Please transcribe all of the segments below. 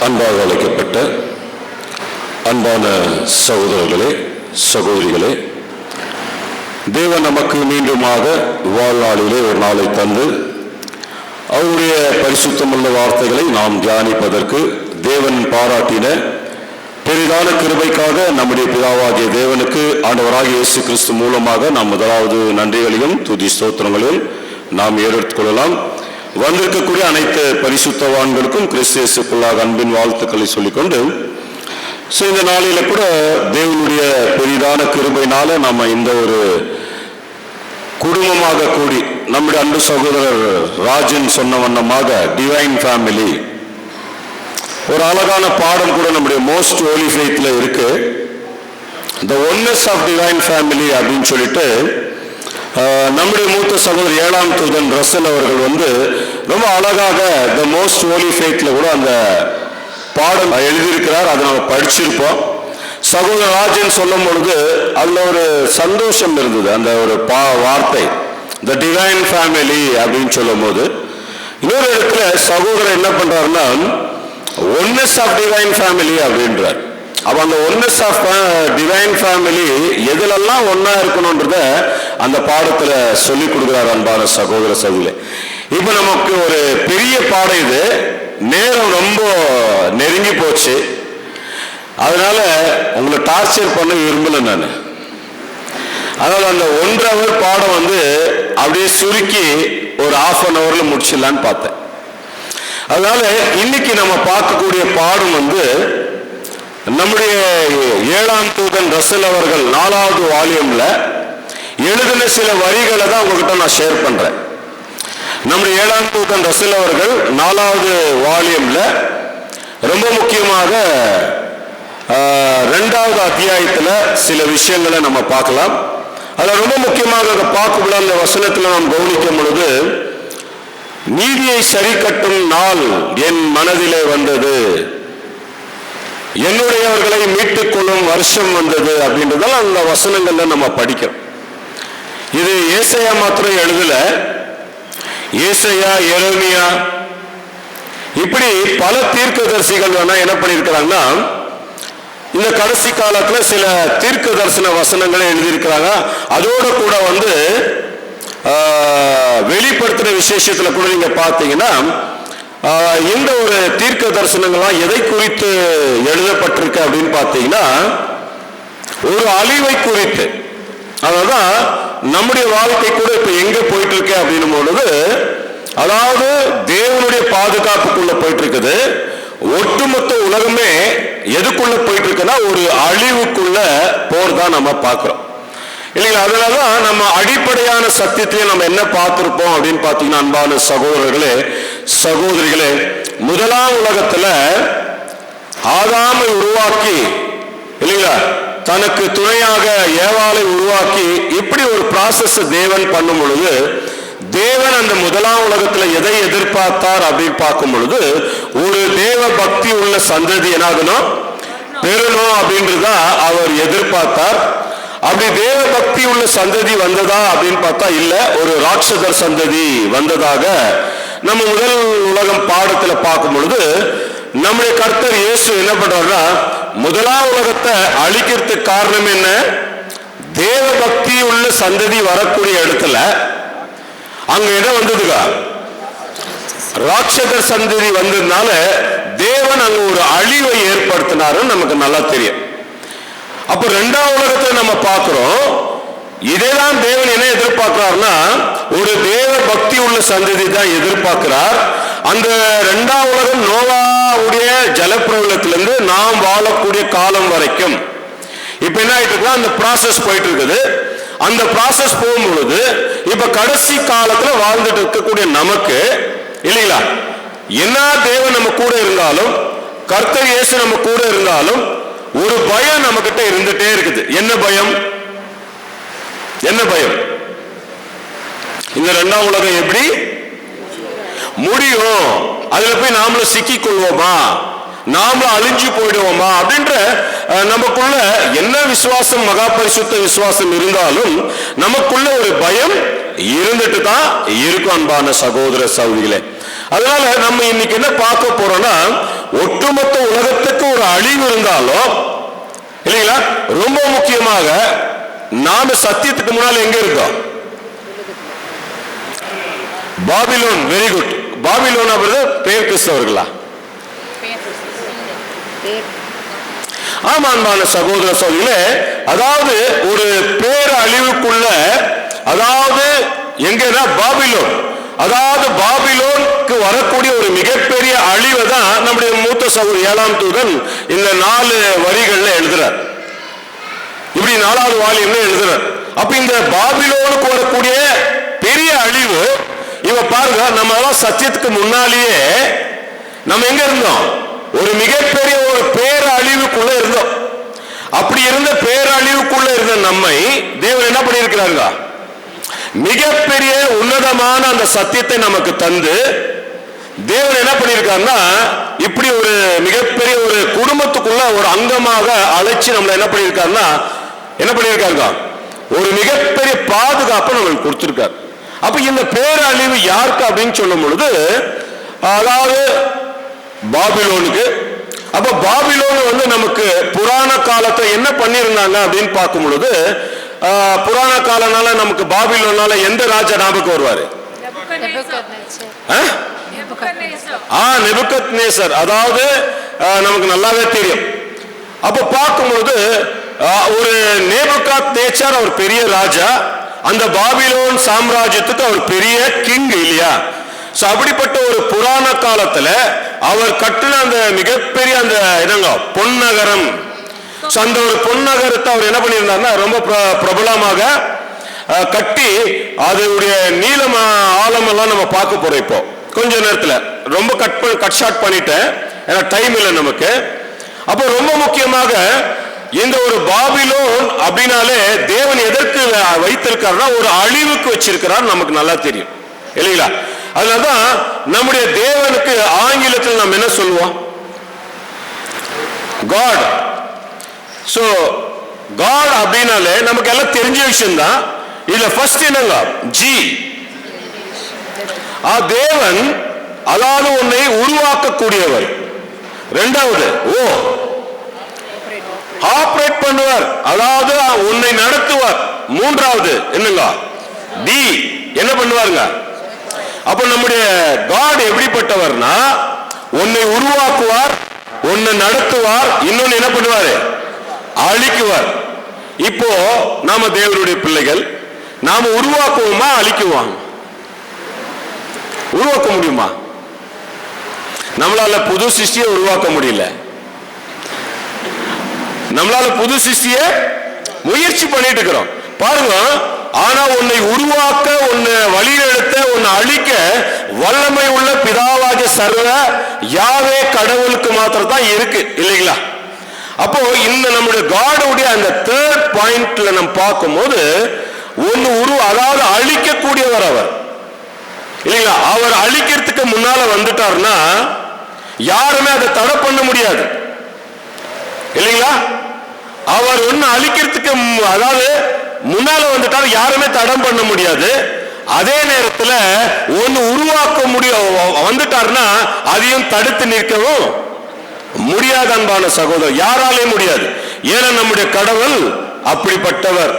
அன்பாக அழைக்கப்பட்ட அன்பான சகோதரர்களே, சகோதரிகளே, தேவன் நமக்கு மீண்டுமாக வாழ்நாளிலே ஒரு நாளை தந்து அவருடைய பரிசுத்தமுள்ள வார்த்தைகளை நாம் தியானிப்பதற்கு தேவன் பாராட்டின பெரிதான கிருபைக்காக நம்முடைய பிதாவாகிய தேவனுக்கு ஆண்டவராகிய இயேசு கிறிஸ்து மூலமாக நாம் முதலாவது நன்றிகளையும் துதி ஸ்தோத்திரங்களையும் நாம் ஏறெடுத்துக்கொள்ளலாம். வந்திருக்கக்கூடிய அனைத்து பரிசுத்தவான்களுக்கும் கிறிஸ்து இயேசுக்குள்ளாக அன்பின் வாழ்த்துக்களை சொல்லிக்கொண்டு, இந்த நாளில கூட தேவனுடைய பெரிதான கிருபையினால நம்ம இந்த ஒரு குடும்பமாக கூடி நம்முடைய அன்பு சகோதரர் ராஜன் சொன்ன வண்ணமாக டிவைன் ஃபேமிலி ஒரு அழகான பாடம் கூட நம்முடைய மோஸ்ட் ஹோலி ஃபெய்த்ல இருக்கு. தி ஒன்னஸ் ஆஃப் டிவைன் ஃபேமிலி அப்படின்னு சொல்லிட்டு நம்முடைய மூத்த சகோதரர் 7ஆம் தூதன் ரசல் அவர்கள் ரொம்ப அழகாக தி மோஸ்ட் ஹோலி ஃபெய்த்ல கூட அந்த பாடம் எழுதியிருக்கிறார். அதை நம்ம படிச்சிருப்போம். சகோதரர் ராஜன் சொல்லும் பொழுது அதுல ஒரு சந்தோஷம் இருந்தது. அந்த ஒரு வார்த்தை தி டிவைன் ஃபேமிலி அப்படின்னு சொல்லும் போது, இன்னொரு இடத்துல சகோதரர் என்ன பண்றாருன்னா ஒன்னஸ் ஆஃப் டிவைன் ஃபேமிலி அப்படின்றார். அப்ப அந்த ஒன்னஸ் ஆஃப் டிவைன் ஃபேமிலி எதுலெல்லாம் ஒன்னா இருக்கணும்ன்றத அந்த பாடத்துல சொல்லி கொடுக்கிறார். அன்பான சகோதர சகோதரி, இப்ப நமக்கு ஒரு பெரிய பாடம் இது. நேரம் ரொம்ப நெருங்கி போச்சு. அதனால உங்களை டார்ச்சர் பண்ண விரும்பல நான். அதனால அந்த 1.5 hour பாடம் அப்படியே சுருக்கி ஒரு 1/2 hourல முடிச்சிடலான்னு பார்த்தேன். அதனால இன்னைக்கு நம்ம பார்க்கக்கூடிய பாடம் நம்முடைய 7ஆம் தூதன் ரசல் அவர்கள் 4வது வால்யூம்ல எழுதின சில வரிகளை தான் உங்ககிட்ட நான் ஷேர் பண்றேன். நம்முடைய 7ஆம் தூதன் ரசல் அவர்கள் 4வது வால்யூம்ல ரொம்ப முக்கியமாக 2வது அத்தியாயத்துல சில விஷயங்களை நம்ம பார்க்கலாம். அதுல ரொம்ப முக்கியமாக அதை பார்க்கக்கூட அந்த வசனத்துல நாம் கவனிக்கும் பொழுது, நீதியை சரி கட்டும் நாள் என் மனதிலே வந்தது, என்னுடையவர்களை மீட்டுக் கொள்ளும் வருஷம் வந்தது அப்படின்றதால அந்த வசனங்கள்ல நம்ம படிக்கிறோம். இது ஏசாயா மாத்திரம் எழுதல, ஏசாயா, எரேமியா, இப்படி பல தீர்க்கதரிசிகள் என்ன பண்ணியிருக்கிறாங்கன்னா இந்த கடைசி காலத்துல சில தீர்க்க தரிசன வசனங்களை எழுதியிருக்கிறாங்க. அதோட கூட வெளிப்படுத்தின விசேஷத்துல கூட நீங்க பார்த்தீங்கன்னா இந்த ஒரு தீர்க்க தரிசனங்கள்லாம் எதை குறித்து எழுதப்பட்டிருக்கு அப்படின்னு பார்த்தீங்கன்னா ஒரு அழிவை குறித்து. அதான் நம்முடைய வாழ்க்கை கூட இப்ப எங்க போயிட்டு இருக்கு அப்படின்னும் பொழுது, அதாவது தேவனுடைய பாதுகாப்புக்குள்ள போயிட்டு இருக்குது. ஒட்டுமொத்த உலகமே எதுக்குள்ள போயிட்டு இருக்குன்னா ஒரு அழிவுக்குள்ள போர் தான் நம்ம பார்க்கிறோம் இல்லைங்களா? அதனாலதான் நம்ம அடிப்படையான சத்தியத்தையும் நம்ம என்ன பார்த்திருப்போம் அப்படின்னு பார்த்தீங்கன்னா, அன்பான சகோதரர்களே, சகோதரிகளே, முதலாம் உலகத்துல ஆதாமை உருவாக்கி இல்லைங்களா, தனக்கு துணையாக ஏவாளை உருவாக்கி இப்படி ஒரு ப்ராசஸ் தேவன் பண்ணும் பொழுது, தேவன் அந்த முதலாம் உலகத்துல எதை எதிர்பார்த்தார் அப்படின்னு பார்க்கும் பொழுது, ஒரு தேவ பக்தி உள்ள சந்ததி என்னாகணும், பெறணும் அப்படின்றதா அவர் எதிர்பார்த்தார். அப்படி தேவ பக்தி உள்ள சந்ததி வந்ததா அப்படின்னு பார்த்தா இல்ல, ஒரு ராட்சதர் சந்ததி வந்ததாக நம்ம முதல் உலகம் பாடத்துல பார்க்கும் பொழுது, நம்முடைய கர்த்தர் இயேசு என்ன பண்றாருன்னா முதலாம் உலகத்தை அழிக்கிறதுக்கு காரணம் என்ன, தேவ பக்தி உள்ள சந்ததி வரக்கூடிய இடத்துல அங்க என்ன வந்ததுக்கா, ராட்சதர் சந்ததி வந்ததுனால தேவன் அங்க ஒரு அழிவை ஏற்படுத்தினாருன்னு நமக்கு நல்லா தெரியும். அப்ப 2ஆம் உலகத்தை நம்ம பார்க்கிறோம். இதேதான் தேவன் என்ன எதிர்பார்க்கிறார்னா ஒரு தேவ பக்தி உள்ள சந்ததி தான் எதிர்பார்க்கிறார். அந்த 2ஆம் உலகம் நோவாவுடைய ஜலப்பிரளயத்திலிருந்து நாம் வாழக்கூடிய காலம் வரைக்கும் இப்ப என்ன ஆயிட்டு இருக்குன்னா அந்த ப்ராசஸ் போயிட்டு இருக்குது. அந்த ப்ராசஸ் போகும் பொழுது இப்ப கடைசி காலத்துல வாழ்ந்துட்டு இருக்கக்கூடிய நமக்கு இல்லைங்களா, என்ன தேவன் நம்ம கூட இருந்தாலும், கர்த்தர் இயேசு நம்ம கூட இருந்தாலும் ஒரு பயம் நம்ம கிட்ட இருந்துட்டே இருக்குது. என்ன பயம்? என்ன பயம்? இந்த 2ஆம் உலகம் எப்படி முடியும், அதுல போய் நாமளும் சிக்கிக் கொள்வோமா, நாமளும் அழிஞ்சு போயிடுவோமா அப்படின்ற நமக்குள்ள என்ன விசுவாசம், மகா பரிசுத்த விசுவாசம் இருந்தாலும் நமக்குள்ள ஒரு பயம் இருந்துட்டு தான் இருக்கும். அன்பான சகோதர சகோதரிகளே, அதனால நம்ம இன்னைக்கு என்ன பார்க்க போறோம்னா ஒட்டுமொத்த உலகத்துக்கு ஒரு அழிவு இருந்தாலும் இல்லைங்களா, ரொம்ப முக்கியமாக நாம சத்தியத்துக்கு முன்னால எங்க இருக்கோம்? பாபிலோன். Very good. பாபிலோன் அப்படின்றது பேர் கிறிஸ்தவர்களா? ஆமா அன்பான சகோதர சகோதரிகளே, அதாவது ஒரு பேர் அழிவுக்குள்ள, அதாவது எங்கன்னா பாபிலோன், அதாவது பாபிலோனுக்கு வரக்கூடிய ஒரு மிகப்பெரிய அழிவை தான் நம்முடைய மூத்த சகோதரி 7ஆம் தூதன் இந்த 4 வரிகள்ல எழுதுறார். இப்படி 4வது வால்யூம்ல எழுதுறார். அப்ப இந்த பாபிலோனுக்கு வரக்கூடிய பெரிய அழிவு, இவ பாருங்க, நம்ம எல்லாம் சத்தியத்துக்கு முன்னாலேயே நம்ம எங்க இருந்தோம்? ஒரு மிகப்பெரிய ஒரு பேரழிவுக்குள்ள இருந்தோம். அப்படி இருந்த பேரழிவுக்குள்ள இருந்த நம்மை தேவன் என்ன பண்ணியிருக்கிறாங்க? மிகப்பெரிய உன்னதமான அந்த சத்தியத்தை நமக்கு தந்து தேவன் என்ன பண்ணியிருக்காருன்னா, இப்படி ஒரு மிகப்பெரிய ஒரு குடும்பத்துக்குள்ள ஒரு அங்கமாக அழைச்சி நம்மளை என்ன பண்ணியிருக்காருன்னா, என்ன பண்ணியிருக்காங்க? ஒரு மிகப்பெரிய பாதுகாப்பை நம்மளுக்கு கொடுத்திருக்காரு. அப்ப இந்த பேரழிவு யாருக்கு அப்படின்னு சொல்லும் பொழுது, அதாவது பாபிலோனுக்கு. அப்ப பாபிலோன் நமக்கு புராண காலத்தை என்ன பண்ணிருந்தாங்க அப்படின்னு பார்க்கும் பொழுது, புராண காலனால நமக்கு பாபிலோனால எந்த ராஜா ஞாபகம் வருவாரு? நெபுகத்நேசர். அதாவது நமக்கு நல்லாவே தெரியும். அப்ப பார்க்கும்போது ஒரு நேபுகாத்நேச்சர் அவர் பெரிய ராஜா, அந்த பாபிலோன் சாம்ராஜ்யத்துக்கு அவர் பெரிய கிங் இல்லையா? அப்படிப்பட்ட ஒரு புராண காலத்துல அவர் கட்டின அந்த மிகப்பெரிய அந்த என்னங்க பொன்னகரம், அந்த ஒரு பொன்னகரத்தை அவர் என்ன பண்ணியிருந்தாருன்னா ரொம்ப பிரபலமாக கட்டி, அதனுடைய நீளம் ஆழம் எல்லாம் நம்ம பார்க்க போறோம் இப்போ கொஞ்ச நேரத்துல. ரொம்ப கட் ஷார்ட் பண்ணிட்டேன், ஏன்னா டைம் இல்லை நமக்கு. அப்போ ரொம்ப முக்கியமாக இந்த ஒரு பாபிலோன் அப்படின்னாலே தேவன் எதற்கு வைத்திருக்காருன்னா ஒரு அழிவுக்கு வச்சிருக்கிறார், நமக்கு நல்லா தெரியும் இல்லைங்களா? அதனாலதான் நம்முடைய தேவனுக்கு ஆங்கிலத்தில் நாம் என்ன சொல்லுவோம்? காட். சோ காட் அப்படின்னாலே நமக்கு எல்லாம் தெரிஞ்ச விஷயம் தான். இதுல ஃபர்ஸ்ட் என்னங்க? ஜி. தேவன், அதாவது உன்னை உருவாக்கக்கூடியவர். இரண்டாவது ஓ, ஆபரேட் பண்ணுவார், அதாவது உன்னை நடத்துவார். மூன்றாவது என்னங்க? டி, என்ன பண்ணுவாருங்க? அப்ப நம்முடைய காட் எப்படிப்பட்டவர்னா, உன்னை உருவாக்குவார், உன்னை நடத்துவார், இன்னொன்னு என்ன பண்ணுவாரு? அழிக்குவார். இப்போ நாம தேவனுடைய பிள்ளைகள், நாம உருவாக்குவோமா அழிக்குவோம்? உருவாக்க முடியுமா? நம்மளால புது சிருஷ்டியை உருவாக்க முடியல. நம்மளால புது சிருஷ்டியை முயற்சி பண்ணிட்டு இருக்கிறோம் பாருங்க. ஆனா உன்னை உருவாக்க, உன்னை வழிநடத்த, உன்னை அழிக்க வல்லமை உள்ள பிதாவாகிய சர்வ யாவே கடவுளுக்கு மாத்திரம் தான் இருக்கு இல்லைங்களா? அப்போ இந்த நம்முடைய காடுடைய அந்த தேர்ட் பாயிண்ட்ல நம்ம பார்க்கும்போது, ஒன்னு அதாவது அழிக்கக்கூடியவர் அவர் இல்லைங்களா? அவர் அழிக்கிறதுக்கு முன்னால வந்துட்டாருன்னா யாருமே அதை தடை பண்ண முடியாது இல்லைங்களா? அவர் ஒன்னு அழிக்கிறதுக்கு அதாவது முன்னால வந்துட்டாரு, யாருமே தடம் பண்ண முடியாது. அதே நேரத்தில் ஒன்னு உருவாக்க வந்துட்டாருன்னா அதையும் தடுத்து நிற்கவும் முடியாது அன்பான சகோதரர், யாராலே முடியாது. ஏன்னா நம்முடைய கடவுள் அப்படிப்பட்டவர்.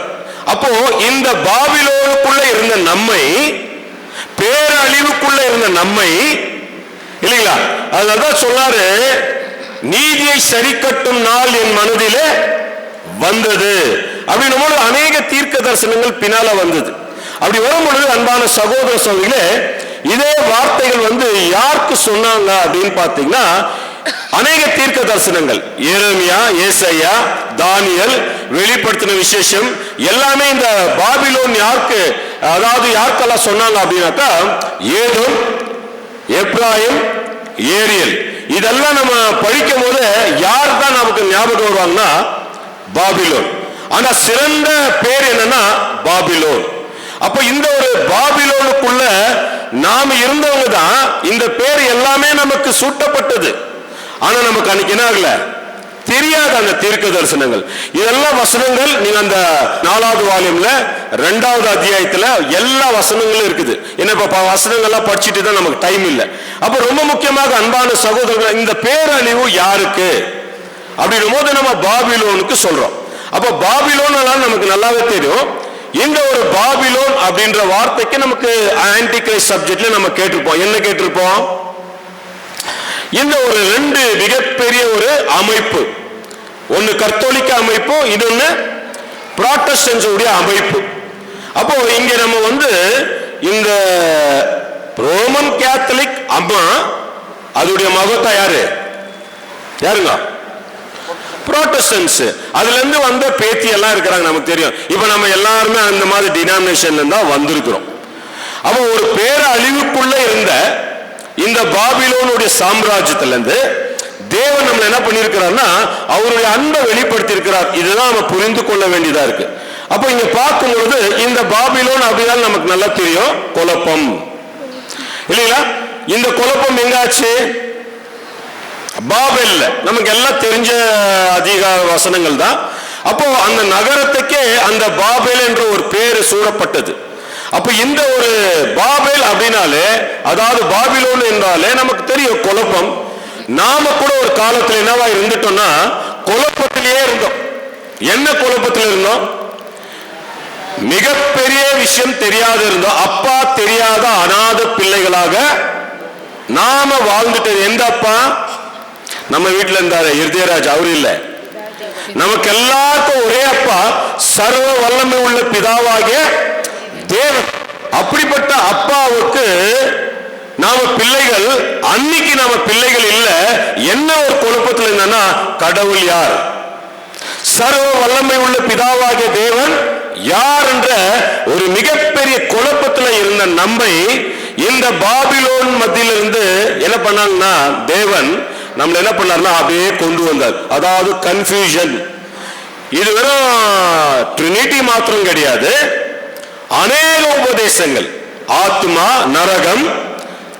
அப்போ இந்த பாபிலோனுக்குள்ள இருந்த நம்மை, பேரழிவுக்குள்ள இருந்த நம்மை இல்லைங்களா, அதனால்தான் சொன்னாரு, நீதியை சரி கட்டும் நாள் என் மனதிலே வந்தது அப்படின்னு அநேக தீர்க்க தரிசனங்கள் பின்னால வந்தது. அப்படி வரும்பொழுது அன்பான சகோதர சகோதரிகளே, இதே வார்த்தைகள் யாருக்கு சொன்னாங்க அப்படின்னு பார்த்தீங்கன்னா, அநேக தீர்க்க தரிசனங்கள் எரேமியா, ஏசாயா, தானியேல், வெளிப்படுத்தின விசேஷம் எல்லாமே இந்த பாபிலோன் யாருக்கு, அதாவது யாருக்கெல்லாம் சொன்னாங்க அப்படின்னாக்கா, ஏதோம், எப்ராயிம், ஏரியல், இதெல்லாம் நம்ம படிக்கும் போது யார் தான் நமக்கு ஞாபகம் வருவாங்கன்னா பாபிலோன். ஆனா சிறந்த பேர் என்னன்னா பாபிலோன். அப்ப இந்த ஒரு பாபிலோனுக்குள்ள நாம இருந்தவங்க தான் இந்த பேர் எல்லாமே நமக்கு சூட்டப்பட்டது. ஆனா நமக்கு அன்னைக்கு என்ன ஆகல தெரியாத அந்த தீர்க்க தரிசனங்கள். இதெல்லாம் வசனங்கள் நீங்க அந்த 4வது வால்யூம்ல 2வது அத்தியாயத்துல எல்லா வசனங்களும் இருக்குது. என்ன இப்ப வசனங்கள்லாம் படிச்சுட்டு தான் நமக்கு டைம் இல்லை. அப்ப ரொம்ப முக்கியமாக அன்பான சகோதரர்கள், இந்த பேரழிவு யாருக்கு அப்படின்னும் போது நம்ம பாபிலோனுக்கு சொல்றோம். அப்ப பாபிலோன் நமக்கு நல்லாவே தெரியும். இந்த ஒரு பாபிலோன் அப்படின்ற வார்த்தைக்கு நமக்கு ஆன்டி கிரைஸ்ட் சப்ஜெக்ட்ல நம்ம கேட்டிருப்போம். என்ன கேட்டிருப்போம்? இந்த ஒரு 2 மிகப்பெரிய ஒரு அமைப்பு, ஒன்னு கத்தோலிக்க அமைப்பு, இன்னொன்னு புராட்டஸ்டன்ஸ் உடைய அமைப்பு. அப்போ இங்க நம்ம இந்த ரோமன் கேத்தலிக் அம்மா அதோடைய மகத்தா யாருங்க? புராட்டஸ்டன்ஸ். அதுல இருந்து வந்த பேத்தி எல்லாம் இருக்கிறாங்க, நமக்கு தெரியும். இப்ப நம்ம எல்லாருமே அந்த மாதிரி டினாமினேஷன்ல இருந்தா வந்திருக்கிறோம். அப்போ ஒரு பேரழிவுக்குள்ள இருந்த இந்த பாபிலோனுடைய சாம்ராஜ்யத்துல இருந்து தேவன் நம்மள என்ன பண்ணிருக்கிறார்னா அவருடைய அன்பை வெளிப்படுத்தி இருக்கிறார். இதுதான் நம்ம புரிந்து கொள்ள வேண்டியதா இருக்கு. அப்ப இங்க பார்க்கும் பொழுது இந்த பாபிலோன் அப்படிதான் நமக்கு நல்லா தெரியும், குழப்பம் இல்லைங்களா? இந்த குழப்பம் எங்காச்சு? பாபேல்ல. நமக்கு எல்லாம் தெரிஞ்ச அதிகார வசனங்கள் தான். அப்போ அந்த நகரத்துக்கே அந்த பாபேல் என்ற ஒரு பேரு சூடப்பட்டது. அப்ப இந்த ஒரு பாபேல் அப்படின்னாலே, அதாவது பாபிலோன் என்றாலே நமக்கு தெரியும் குழப்பம். நாம கூட ஒரு காலத்துல என்னவா இருந்துட்டோம்னா குழப்பத்திலேயே இருந்தோம். என்ன குழப்பத்தில் இருந்தோம்? மிகப்பெரிய விஷயம் தெரியாத இருந்தோம். அப்பா தெரியாத அநாத பிள்ளைகளாக நாம வாழ்ந்துட்டது. எந்த அப்பா? நம்ம வீட்டுல இருந்தாரு இருதயராஜ், அவரு இல்ல. நமக்கு எல்லாருக்கும் ஒரே அப்பா, சர்வ வல்லமை உள்ள பிதாவாகிய தேவன். அப்படிப்பட்ட அப்பாவுக்கு நாம பிள்ளைகள். அன்னைக்கு நாம பிள்ளைகள் இல்ல. என்ன ஒரு குழப்பத்தில் என்னன்னா, கடவுள் யார், சர்வ வல்லமை உள்ள பிதாவாகிய தேவன் யார் என்ற ஒரு மிகப்பெரிய குழப்பத்தில் இருந்த நம்மை இந்த பாபிலோன் மத்தியிலிருந்து என்ன பண்ணாங்கன்னா தேவன் நம்மள என்ன பண்ணார்னா அப்படியே கொண்டு வந்தார். அதாவது கன்ஃபியூஷன். இது வெறும் ட்ரினிட்டி மாத்திரம் கிடையாது, அநேக உபதேசங்கள். ஆத்மா, நரகம்,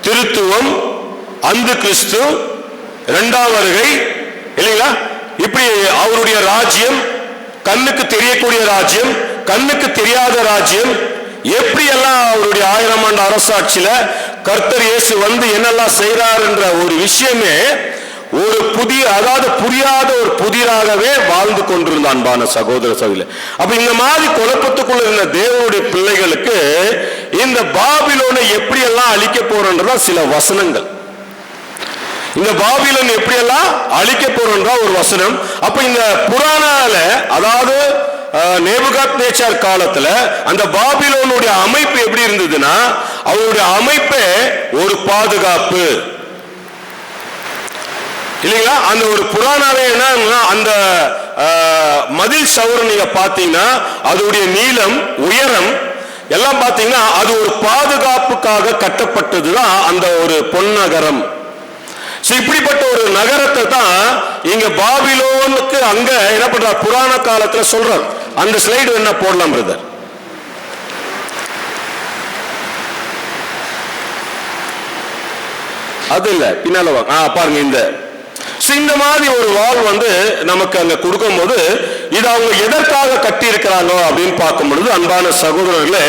திருத்துவம், அந்து கிறிஸ்து, 2ஆம் வருகை இல்லைங்களா? இப்படி அவருடைய ராஜ்யம், கண்ணுக்கு தெரியக்கூடிய ராஜ்யம், கண்ணுக்கு தெரியாத ராஜ்யம், எப்படி எல்லாம் அவருடைய 1000 ஆண்டு அரசாட்சியில கர்த்தர் இயேசு என்னெல்லாம் செய்றார் என்ற ஒரு விஷயமே ஒரு புதிய, அதாவது புரியாத ஒரு புதிராகவே வாழ்ந்து கொண்டிருந்த அன்பான சகோதர சகோதரி. அப்ப இந்த மாதிரி குழப்பத்துக்குள்ள இருந்த தேவனுடைய பிள்ளைகளுக்கு இந்த பாபிலோனை எப்படி எல்லாம் அழிக்க போறன்றதா சில வசனங்கள். இந்த பாபிலோன் எப்படி எல்லாம் அழிக்க போறன்றா ஒரு வசனம். அப்ப இந்த புராணால, அதாவது நேபுகாத்நேச்சார் காலத்துல அந்த பாபிலோனுடைய அமைப்பு எப்படி இருந்ததுன்னா, அவருடைய அமைப்பே ஒரு பாதுகாப்பு இல்லைங்களா? அந்த ஒரு புராணாவே என்ன, அந்த மதில் சவுறு நீங்க பாத்தீங்கன்னா அதோடைய நீளம், உயரம் எல்லாம் பாத்தீங்கன்னா அது ஒரு பாதுகாப்புக்காக கட்டப்பட்டதுதான் அந்த ஒரு பொன்னகரம். இப்படிப்பட்ட ஒரு நகரத்தை தான் இங்க பாபிலோனுக்கு அங்க என்ன பண்ற புராண காலத்துல சொல்றார். அந்த ஸ்லைடு என்ன போடலாம் பிரதர்? அது இல்ல, பின்னால பாருங்க. இந்த மாதிரி ஒரு வால் நமக்கு அங்க கொடுக்கும் போது இது அவங்க எதற்காக கட்டி இருக்கிறாங்க அப்படின்னு பார்க்கும் பொழுது அன்பான சகோதரர்களே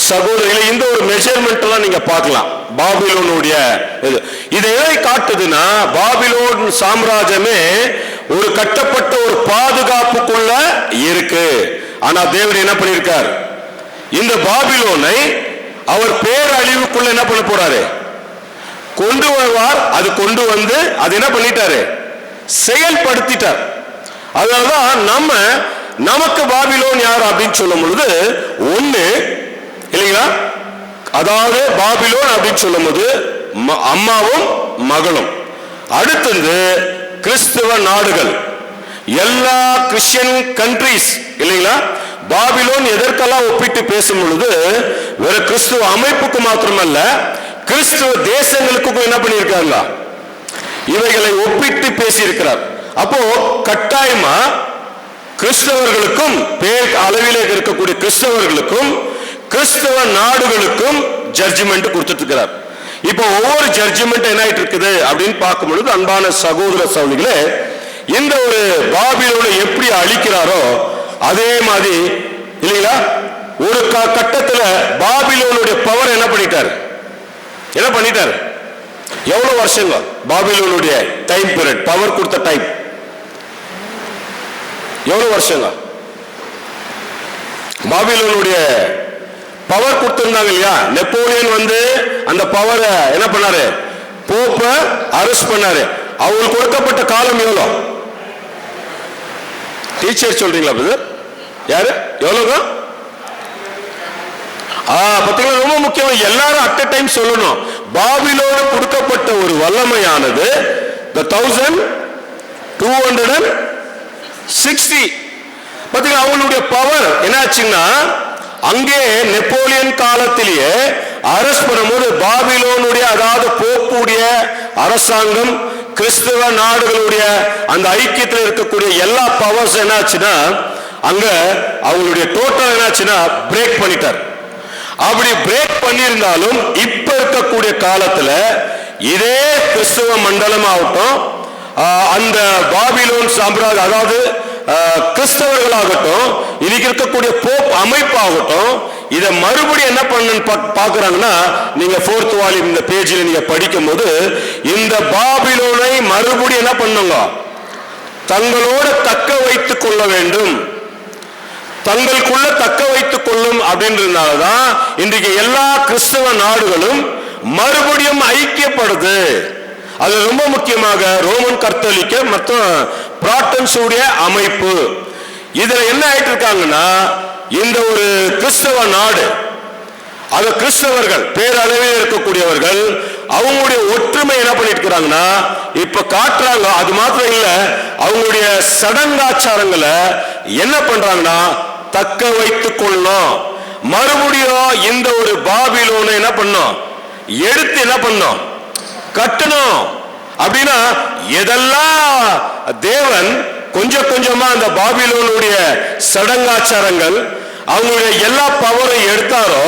சகோதரிகளே, இந்த ஒரு மெஷர்மெண்ட் எல்லாம் நீங்க பார்க்கலாம். பாபிலோனுடைய இது எதை காட்டுதுன்னா, பாபிலோன் சாம்ராஜ்யமே ஒரு கட்டப்பட்ட ஒரு பாதுகாப்புக்குள்ள இருக்கு. ஆனா தேவன் என்ன பண்ணிருக்கார், இந்த பாபிலோனை அவர் பேரழிவுக்குள்ள என்ன பண்ண போறாரு, கொண்டு வருவார். அது கொண்டு அது என்ன பண்ணிட்டாரு, செயல்படுத்திட்டார். அதனாலதான் நமக்கு பாபிலோன் யார் அப்படின்னு சொல்லும் பொழுது ஒண்ணு இல்லைங்களா, அதாவது பாபிலோன் அப்படின்னு சொல்லும் போது அம்மாவும் மகளும். அடுத்தது கிறிஸ்துவ நாடுகள், எல்லா கிறிஸ்டியன் கண்ட்ரீஸ் இல்லைங்களா. பாபிலோன் எதற்கெல்லாம் ஒப்பிட்டு பேசும் பொழுது வேற கிறிஸ்துவ அமைப்புக்கு மாத்திரமல்ல, கிறிஸ்துவ தேசங்களுக்கும் என்ன பண்ணியிருக்காங்க, இவைகளை ஒப்பிட்டு பேசியிருக்கிறார். அப்போ கட்டாயமா கிறிஸ்தவர்களுக்கும், பேர் அளவிலே இருக்கக்கூடிய கிறிஸ்தவர்களுக்கும் கிறிஸ்தவ நாடுகளுக்கும் ஜட்ஜ்மெண்ட் கொடுத்துட்டு இருக்கிறார். இப்போ ஒவ்வொரு ஜட்ஜ்மெண்ட் என்ன ஆயிட்டு இருக்குது அப்படின்னு பார்க்கும் பொழுது அன்பான சகோதர சகோதரிகளே, இந்த ஒரு பாபிலோனை எப்படி அழிக்கிறாரோ அதே மாதிரி இல்லைங்களா, ஒரு கட்டத்துல பாபிலோனுடைய பவர் என்ன பண்ணிட்டார்? எவ்வளவு வருஷங்க பாபிலோனுடைய டைம் பீரியட், பவர் கொடுத்த டைம் எவ்வளவு வருஷங்க? பாபிலோனுடைய பவர் கொடுத்திருந்தாங்க இல்லையா, நெப்போலியன் வந்து அந்த பவரை என்ன பண்ணாரு? போப்ப அரெஸ்ட் பண்ணாரு. அவங்களுக்கு கொடுக்கப்பட்ட காலம் எவ்வளவு? டீச்சர் சொல்றீங்களா பிரதர்? யாரு எவ்வளவு? பாத்தீங்களா, ரொம்ப முக்கியம். எல்லாரும் அட் எ டைம் சொல்லணும். பாபிலோனு கொடுக்கப்பட்ட ஒரு வல்லமையானது 1260. பாத்தீங்களா, அவங்களுடைய பவர் என்னாச்சுன்னா, அங்கே நெப்போலியன் காலத்திலேயே அரெஸ்ட் பண்ணும்போது பாபிலோனுடைய, அதாவது போப்புடைய அரசாங்கம், கிறிஸ்தவ நாடுகளுடைய அந்த ஐக்கியத்தில் இருக்கக்கூடிய எல்லா பவர்ஸ் என்னாச்சுன்னா அங்க அவங்களுடைய டோட்டல் என்னாச்சுன்னா பிரேக் பண்ணிட்டார். அப்படி பிரேக் பண்ணியிருந்தாலும் இப்ப இருக்கக்கூடிய காலத்துல இதே கிறிஸ்தவ மண்டலம் ஆகட்டும், அந்த பாபிலோன் சாம்ராஜ்யம், அதாவது கிறிஸ்தவர்களாகட்டும், இன்னைக்கு இருக்கக்கூடிய போப் அமைப்பாகட்டும், இதை மறுபடியும் என்ன பண்ணு பாக்குறாங்கன்னா, நீங்க 4th வால்யூம் இந்த பேஜில் நீங்க படிக்கும் போது இந்த பாபிலோனை மறுபடியும் என்ன பண்ணுங்க, தங்களோட தக்க வைத்துக் கொள்ள வேண்டும், தங்களுக்குள்ள தக்க வைத்துக் கொள்ளும் அப்படின்றதுனாலதான் இன்றைக்கு எல்லா கிறிஸ்தவ நாடுகளும் மறுபடியும் ஐக்கியப்படுது. அது ரொம்ப முக்கியமாக ரோமன் கத்தோலிக்க மற்றும் புராட்டன்ஸ் உடைய அமைப்பு. இதுல என்ன ஆயிட்டு இருக்காங்கன்னா, இந்த ஒரு கிறிஸ்தவ நாடு, அது கிறிஸ்தவர்கள் பேரளவில் இருக்கக்கூடியவர்கள் அவங்களுடைய ஒற்றுமை என்ன பண்ணிட்டு இருக்கிறாங்கன்னா இப்ப காட்டுறாங்க. அது மாத்திரம் இல்ல, அவங்களுடைய சடங்காச்சாரங்களை என்ன பண்றாங்கன்னா தக்க வைத்துக் கொள்ளணும். மறுபடியும் இந்த ஒரு பாபிலோனை என்ன பண்ணும், எடுத்து என்ன பண்ணும், கட்டணும். அப்படின்னா எதெல்லாம் தேவன் கொஞ்சம் கொஞ்சமா அந்த பாபிலோனுடைய சடங்காச்சாரங்கள் அவங்களுடைய எல்லா பவரையும் எடுத்தாரோ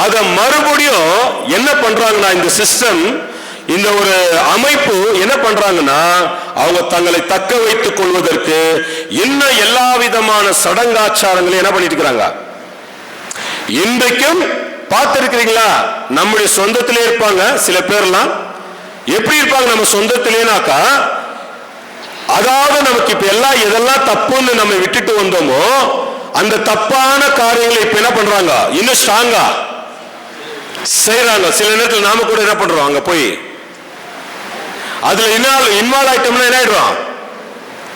அதை மறுபடியும் என்ன பண்றாங்கன்னா இந்த சிஸ்டம், இந்த ஒரு அமைப்பு என்ன பண்றாங்கன்னா அவங்க தங்களை தக்க வைத்துக் கொள்வதற்கு இன்னும் எல்லா விதமான சடங்காச்சாரங்களையும் என்ன பண்ணிட்டு இருக்கிறாங்க. இன்றைக்கும் பார்த்திருக்கிறீங்களா, நம்முடைய சொந்தத்திலே இருப்பாங்க சில பேர்லாம். எப்படி இருப்பாங்க நம்ம சொந்தத்திலேனாக்கா, அதாவது நமக்கு இப்ப எல்லாம் எதெல்லாம் தப்புன்னு நம்ம விட்டுட்டு வந்தோமோ அந்த தப்பான காரியங்களை இப்ப என்ன பண்றாங்க, இன்னும் ஸ்ட்ராங்கா செய்யறாங்க. சில நேரத்தில் நாம கூட என்ன பண்றோம், அங்க போய் அதுல இன்வால்வ் ஆயிட்டோம்னா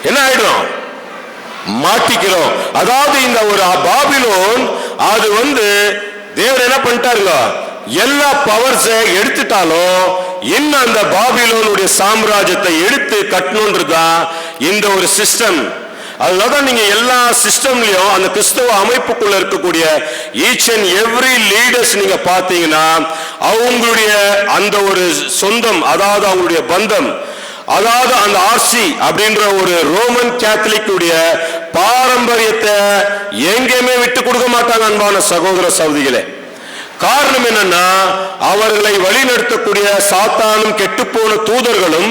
என்ன ஆயிடும், மாட்டிக்கிறோம். அதாவது இந்த ஒரு பாபிலோன் அது வந்து தேவன் என்ன பண்ணிட்டாருங்க, எல்லா பவர்ஸ் எடுத்துட்டாலும் இன்னும் அந்த பாபிலோனுடைய சாம்ராஜ்யத்தை எடுத்து கட்டணும்ன்றதுதான் இந்த ஒரு சிஸ்டம். அதனாலதான் நீங்க எல்லா சிஸ்டம்லயும் அந்த கிறிஸ்தவ அமைப்புக்குள்ள இருக்கக்கூடிய ஈச் அண்ட் எவ்ரி லீடர்ஸ் நீங்க பாத்தீங்கன்னா அவங்களுடைய அந்த ஒரு சொந்தம், அதாவது அவங்களுடைய பந்தம், அதாவது அந்த ஆர்சி அப்படின்ற ஒரு ரோமன் கேத்தலிக் உடைய பாரம்பரியத்தை எங்கேயுமே விட்டு கொடுக்க மாட்டாங்க. அன்பான சகோதர சகோதரிகளே, காரணம் என்னன்னா அவர்களை வழிநடத்தக்கூடிய சாத்தானும் கெட்டுப்போன தூதர்களும்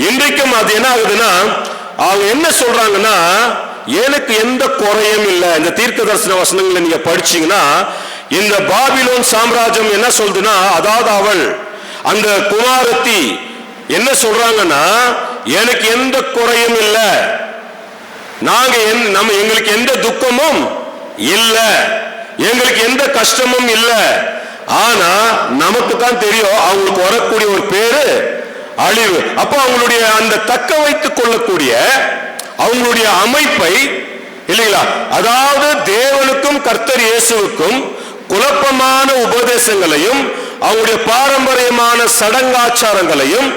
இன்றைக்கும் அது என்ன ஆகுதுன்னா அவங்க என்ன சொல்றாங்கன்னா, எனக்கு எந்த குறையும் இல்லை. இந்த தீர்க்க தரிசன வசனங்களை நீங்க படிச்சீங்கன்னா இந்த பாபிலோன் சாம்ராஜ்யம் என்ன சொல்றதுன்னா, அதாவது அவள் அந்த குமாரத்தி என்ன சொல்றாங்கன்னா, எனக்கு எந்த குறையும் இல்லை, நாங்க எங்களுக்கு எந்த துக்கமும் இல்லை, எங்களுக்கு எந்த கஷ்டமும் இல்லை. ஆனா நமக்கு தான் தெரியும் அவங்களுக்கு வரக்கூடிய ஒரு பேரு அழிவு. அப்போ அவங்களுடைய அந்த தக்க வைத்துக் கொள்ளக்கூடிய அவங்களுடைய அமைப்பை இல்லைங்களா, அதாவது தேவனுக்கும் கர்த்தர் இயேசுவுக்கும் குழப்பமான உபதேசங்களையும் அவங்களுடைய பாரம்பரியமான சடங்காச்சாரங்களையும்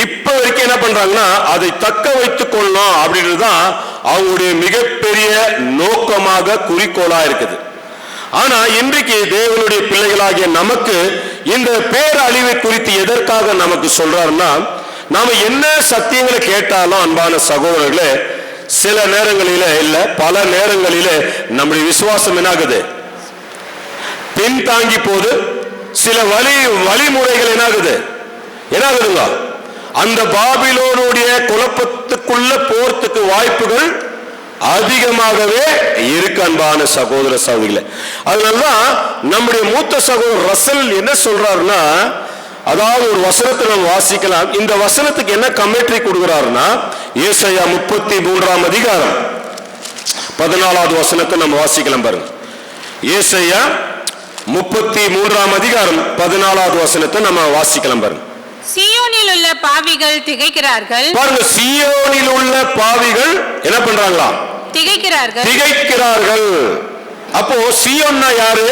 இப்ப வரைக்கும் என்ன பண்றாங்கன்னா அதை தக்க வைத்துக் கொள்ளணும் அப்படின்றதுதான் அவங்களுடைய மிகப்பெரிய நோக்கமாக குறிக்கோளா இருக்குது. ஆனா இன்றைக்கு தேவனுடைய பிள்ளைகளாகிய நமக்கு இந்த பேரழிவை குறித்து எதற்காக நமக்கு சொல்றாருன்னா, நாம என்ன சத்தியங்களை கேட்டாலும் அன்பான சகோதரர்களே, சில நேரங்களிலே இல்ல பல நேரங்களிலே நம்முடைய விசுவாசம் என்னாகுது, பின்தாங்கி போது. சில வழிமுறைகள் என்னாகுதுங்க, அந்த பாபிலோனுடைய குழப்பத்துக்குள்ள போறதுக்கு வாய்ப்புகள் அதிகமாகவே இருக்கு அன்பான சகோதர சகோதரிகளே. அதனாலதான் நம்முடைய மூத்த சகோதரர் ரசல் என்ன சொல்றாருன்னா, அதாவது ஒரு வசனத்தை நம்ம வாசிக்கலாம். இந்த வசனத்துக்கு என்ன கமெண்ட்ரி கொடுக்கிறாருன்னா, ஏசாயா 33 அதிகாரம் 14வது வசனத்தை நம்ம வாசிக்கலாம் பாருங்க. ஏசாயா 33 அதிகாரம் 14வது வசனத்தை நம்ம வாசிக்கலாம் பாருங்க. சீயோனில் உள்ள பாவிகள் திகைக்கிறார்கள். பாருங்க, சீயோனில் உள்ள பாவிகள் என்ன பண்றாங்களா? திகைக்கிறார்கள். அப்போ சீயோன்னா யாரு?